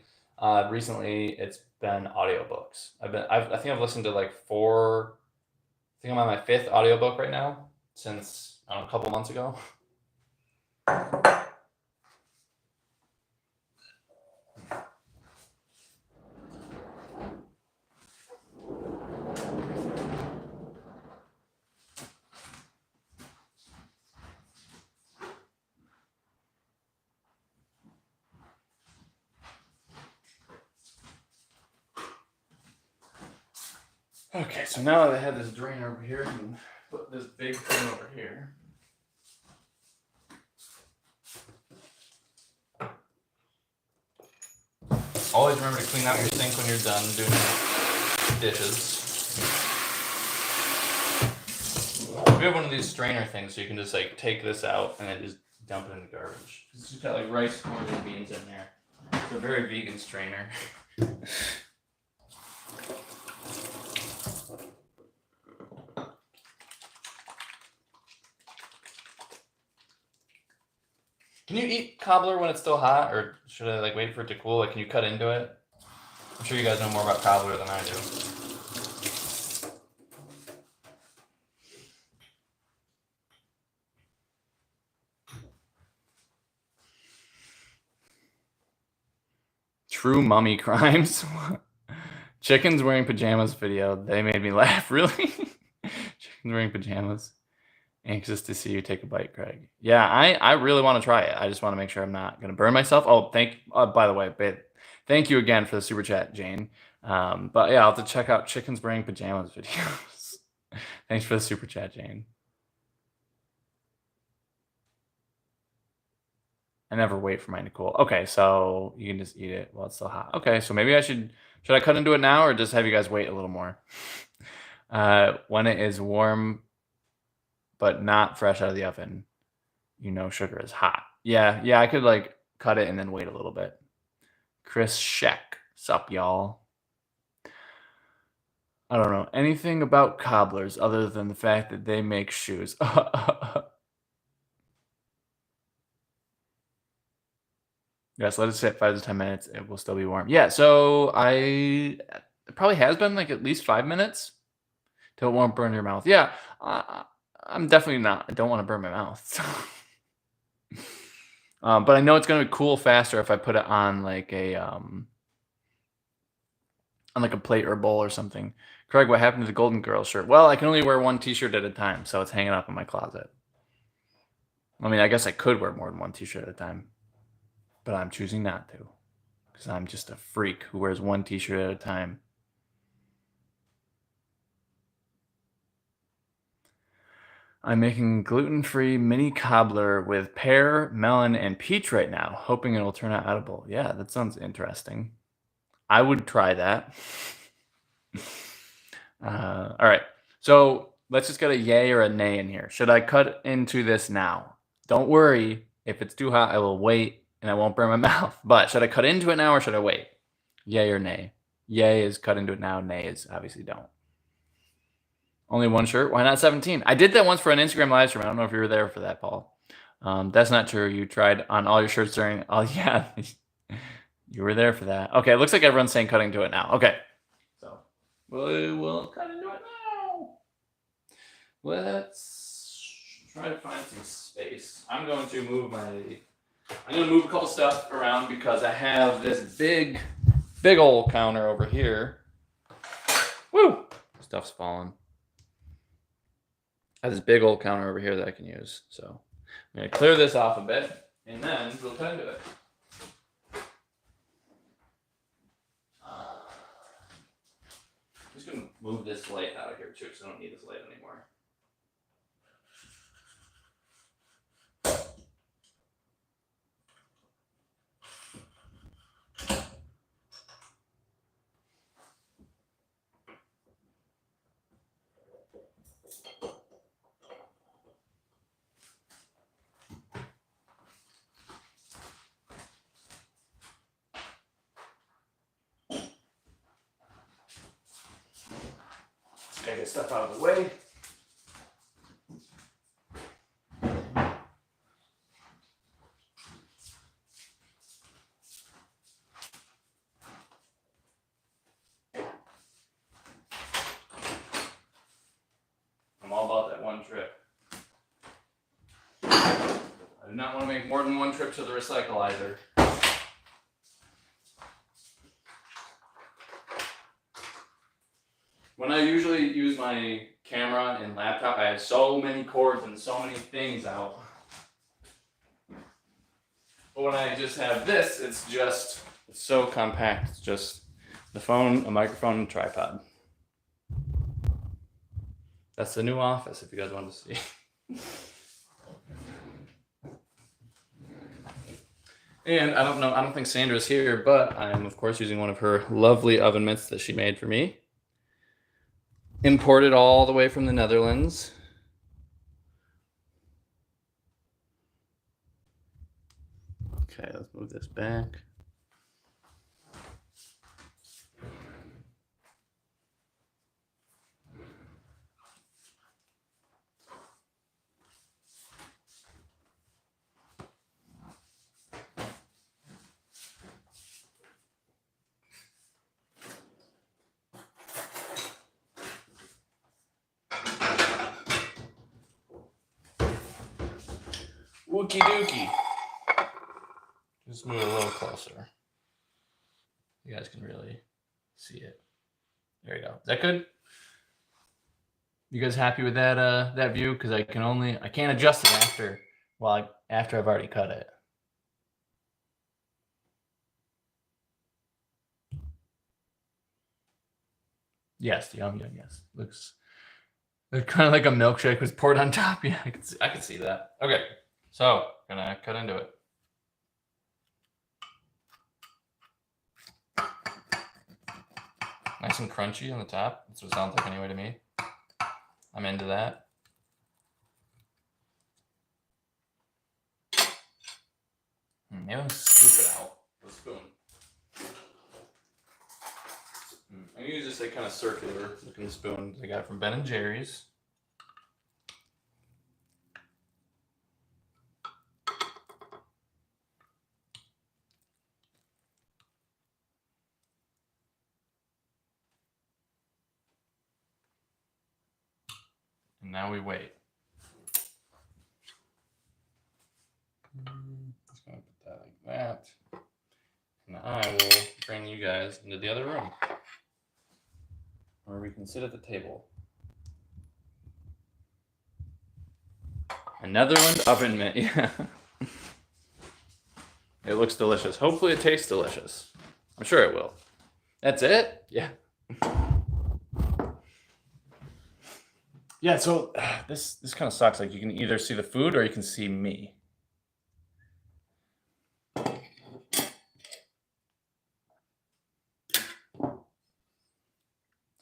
recently it's been audiobooks. I think I've listened to like 4. I think I'm on my 5th audiobook right now since a couple months ago. Okay, so now that I have this drain over here, I can put this big thing over here. Always remember to clean out your sink when you're done doing dishes. We have one of these strainer things, so you can just like take this out and then just dump it in the garbage. It's just got like rice, corn, and beans in there. It's a very vegan strainer. Can you eat cobbler when it's still hot, or should I like wait for it to cool? Like, can you cut into it? I'm sure you guys know more about cobbler than I do. True mummy crimes. Chickens wearing pajamas video. They made me laugh. Really? Chickens wearing pajamas. Anxious to see you take a bite, Craig. Yeah, I really want to try it. I just want to make sure I'm not going to burn myself. Oh, by the way, babe, thank you again for the super chat, Jane. But yeah, I'll have to check out chickens wearing pajamas videos. Thanks for the super chat, Jane. I never wait for mine to cool. Okay, so you can just eat it while it's still hot. Okay, so maybe should I cut into it now or just have you guys wait a little more? When it is warm but not fresh out of the oven, you know sugar is hot. Yeah, I could like cut it and then wait a little bit. Chris Sheck, sup y'all? I don't know anything about cobblers other than the fact that they make shoes. Yes, let it sit 5 to 10 minutes. It will still be warm. Yeah, so it probably has been like at least 5 minutes till it won't burn your mouth. Yeah, I'm definitely not. I don't want to burn my mouth. But I know it's going to cool faster if I put it on like a plate or a bowl or something. Craig, what happened to the Golden Girls shirt? Well, I can only wear one t-shirt at a time, so it's hanging up in my closet. I mean, I guess I could wear more than one t-shirt at a time, but I'm choosing not to because I'm just a freak who wears one t-shirt at a time. I'm making gluten-free mini cobbler with pear, melon, and peach right now, hoping it'll turn out edible. Yeah, that sounds interesting. I would try that. All right, so let's just get a yay or a nay in here. Should I cut into this now? Don't worry. If it's too hot, I will wait and I won't burn my mouth. But should I cut into it now or should I wait? Yay or nay? Yay is cut into it now. Nay is obviously don't. Only one shirt? Why not 17? I did that once for an Instagram live stream. I don't know if you were there for that, Paul. That's not true. You tried on all your shirts during... Oh, yeah. You were there for that. Okay, it looks like everyone's saying cutting to it now. Okay. So, we'll cut into it now. Let's try to find some space. I'm going to move a couple stuff around because I have this big old counter over here. Woo! Stuff's falling. I have this big old counter over here that I can use. So I'm going to clear this off a bit, and then we'll cut into it. I'm just going to move this light out of here, too, because I don't need this light anymore. Get stuff out of the way. I'm all about that one trip. I do not want to make more than one trip to the recycleizer. When I usually use my camera and laptop, I have so many cords and so many things out. But when I just have this, it's so compact. It's just the phone, a microphone, and a tripod. That's the new office if you guys want to see. And I don't think Sandra's here, but I'm of course using one of her lovely oven mitts that she made for me. Imported all the way from the Netherlands. Okay, let's move this back. Wookie dookie. Just move it a little closer. You guys can really see it. There you go. Is that good? You guys happy with that that view? Because I can't adjust it after I've already cut it. Yes, yum, yes. Looks kind of like a milkshake was poured on top. Yeah, I can see that. Okay, so gonna cut into it. Nice and crunchy on the top. That's what it sounds like anyway to me. I'm into that. Maybe I'll scoop it out with a spoon. I use this like kind of circular looking spoon I got from Ben & Jerry's. And now we wait. Just gonna put that like that. And I will bring you guys into the other room where we can sit at the table. A Netherlands oven mitt, yeah. It looks delicious. Hopefully it tastes delicious. I'm sure it will. That's it? Yeah. Yeah, so this kind of sucks. Like you can either see the food or you can see me.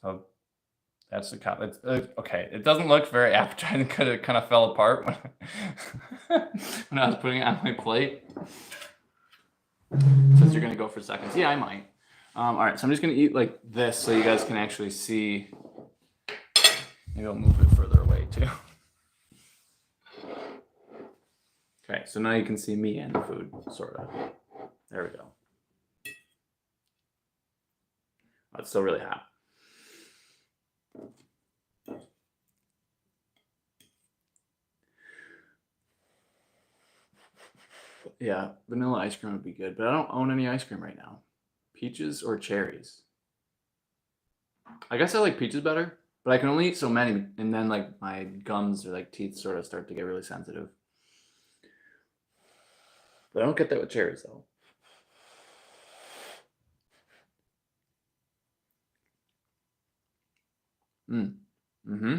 So that's the cup. It's okay. It doesn't look very appetizing because it kind of fell apart when I was putting it on my plate. Since you're gonna go for seconds, yeah, I might. All right, so I'm just gonna eat like this so you guys can actually see. Maybe I'll move it further away too. Okay, so now you can see me and the food, sort of. There we go. Oh, it's still really hot. Yeah, vanilla ice cream would be good, but I don't own any ice cream right now. Peaches or cherries? I guess I like peaches better, but I can only eat so many, and then like my gums or like teeth sort of start to get really sensitive. But I don't get that with cherries though. Mm-hmm.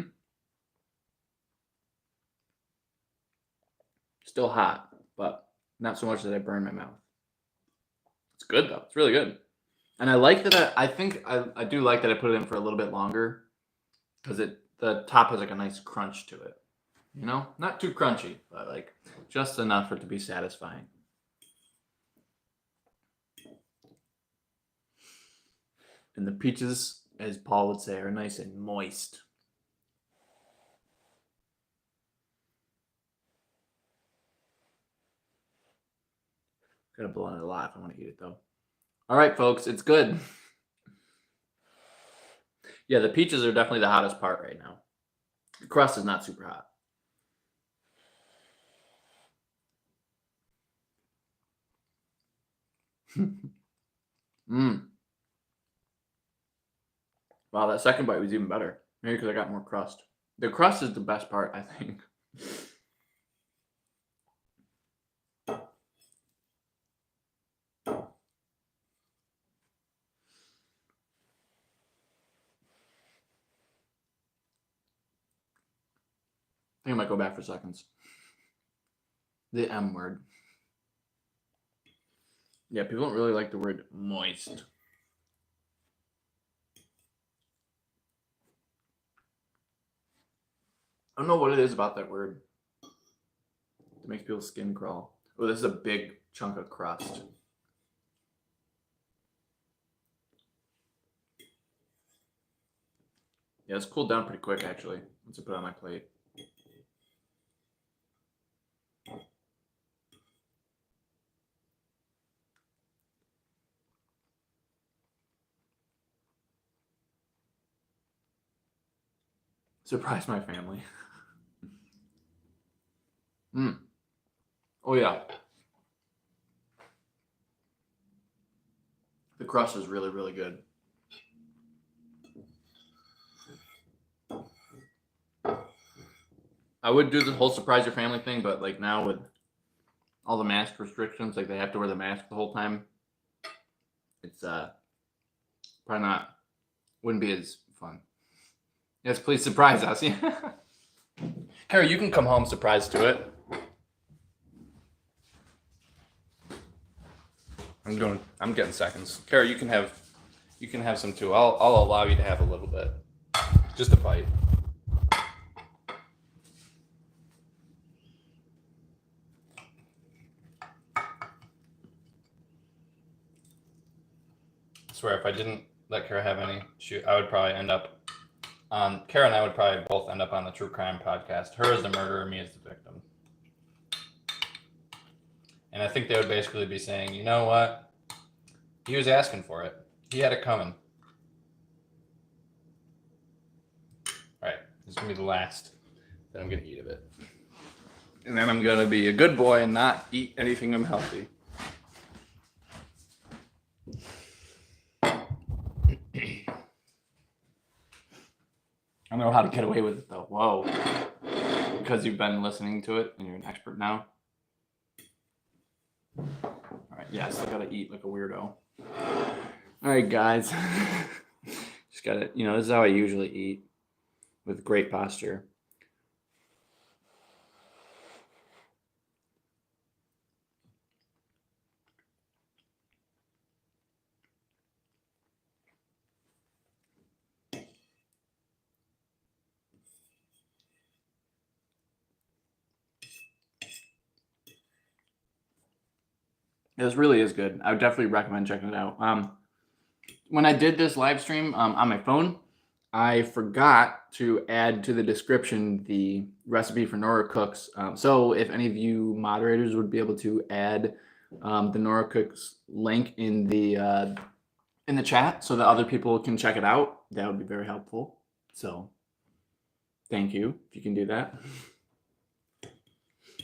Still hot, but not so much that I burn my mouth. It's good though. It's really good. And I like that I think I do like that I put it in for a little bit longer because the top has like a nice crunch to it. You know? Not too crunchy, but like just enough for it to be satisfying. And the peaches, as Paul would say, are nice and moist. Gotta blow on it a lot if I want to eat it though. All right, folks, it's good. Yeah, the peaches are definitely the hottest part right now. The crust is not super hot. Wow, that second bite was even better. Maybe because I got more crust. The crust is the best part, I think. think I might go back for seconds. The M word. Yeah, people don't really like the word moist. I don't know what it is about that word. It makes people's skin crawl. Oh, this is a big chunk of crust. Yeah, it's cooled down pretty quick, actually, once I put it on my plate. Surprise my family. Oh, yeah. The crust is really, really good. I would do the whole surprise your family thing, but like now with all the mask restrictions, like they have to wear the mask the whole time. It's probably not, wouldn't be as fun. Yes, please surprise us. Yeah. Kara, you can come home surprised to it. I'm getting seconds. Kara, you can have some too. I'll allow you to have a little bit. Just a bite. I swear, if I didn't let Kara have any, I would probably end up on, Kara and I would probably both end up on the true crime podcast. Her as the murderer, me as the victim. And I think they would basically be saying, you know what? He was asking for it. He had it coming. All right, this is going to be the last that I'm going to eat of it. And then I'm going to be a good boy and not eat anything unhealthy. I don't know how to get away with it, though. Whoa. Because you've been listening to it and you're an expert now. All right, yes, I got to eat like a weirdo. All right, guys. Just got to, this is how I usually eat, with great posture. This really is good. I would definitely recommend checking it out. When I did this live stream on my phone, I forgot to add to the description the recipe for Nora Cooks. So if any of you moderators would be able to add the Nora Cooks link in the chat so that other people can check it out, that would be very helpful. So thank you if you can do that.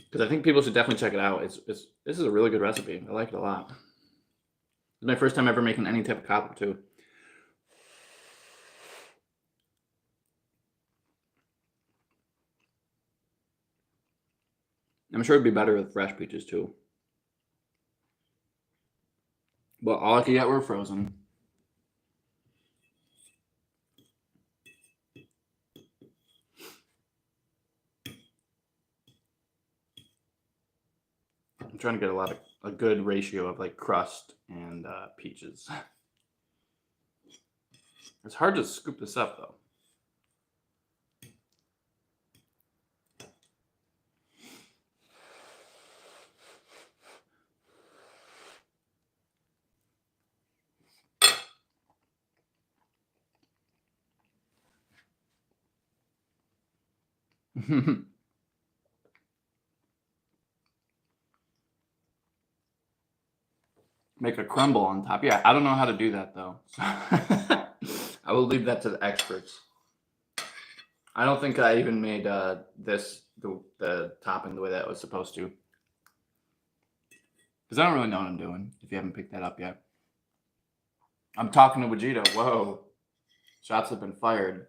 Because I think people should definitely check it out. This is a really good recipe. I like it a lot. It's my first time ever making any type of cobbler too. I'm sure it'd be better with fresh peaches too. But all I could get were frozen. I'm trying to get a good ratio of like crust and peaches. It's hard to scoop this up though. Make a crumble on top. Yeah, I don't know how to do that though. So I will leave that to the experts. I don't think I even made the topping the way that was supposed to. Because I don't really know what I'm doing, if you haven't picked that up yet. I'm talking to Vegeta. Whoa. Shots have been fired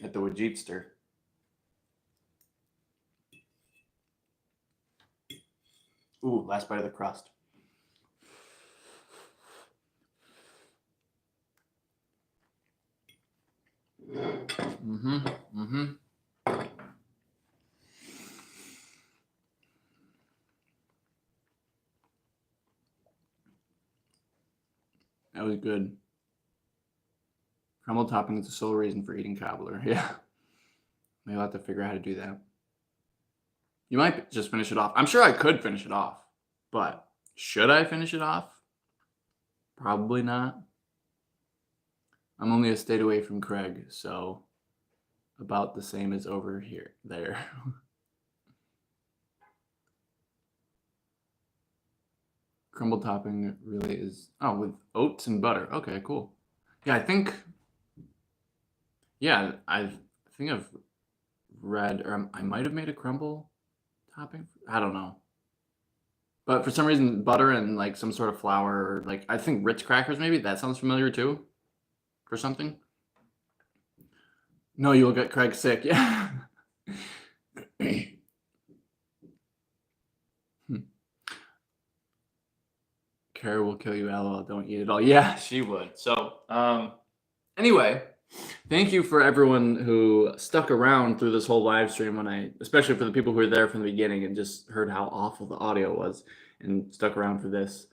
at the Vegitster. Ooh, last bite of the crust. That was good. Crumble topping is the sole reason for eating cobbler. Yeah. Maybe I'll have to figure out how to do that. You might just finish it off. I'm sure I could finish it off, but should I finish it off? Probably not. I'm only a state away from Craig, so about the same as over here, there. Crumble topping really is, oh, with oats and butter. Okay, cool. Yeah, I think I've read, or I might have made a crumble topping. I don't know. But for some reason, butter and like some sort of flour, or like I think Ritz crackers, maybe that sounds familiar too, for something. No, you'll get Craig sick. Yeah. Kara will kill you, LOL. Don't eat it all. Yeah, she would. So, anyway, thank you for everyone who stuck around through this whole live stream especially for the people who were there from the beginning and just heard how awful the audio was and stuck around for this.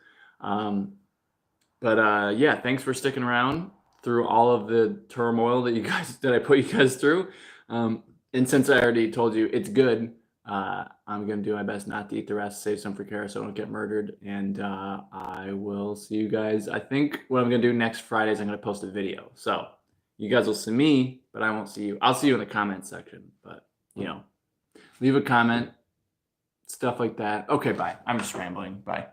Yeah, thanks for sticking around through all of the turmoil that I put you guys through. And since I already told you it's good, I'm going to do my best not to eat the rest, save some for Kara so I don't get murdered. And I will see you guys. I think what I'm going to do next Friday is I'm going to post a video. So you guys will see me, but I won't see you. I'll see you in the comment section. But, leave a comment, stuff like that. Okay, bye. I'm just rambling. Bye.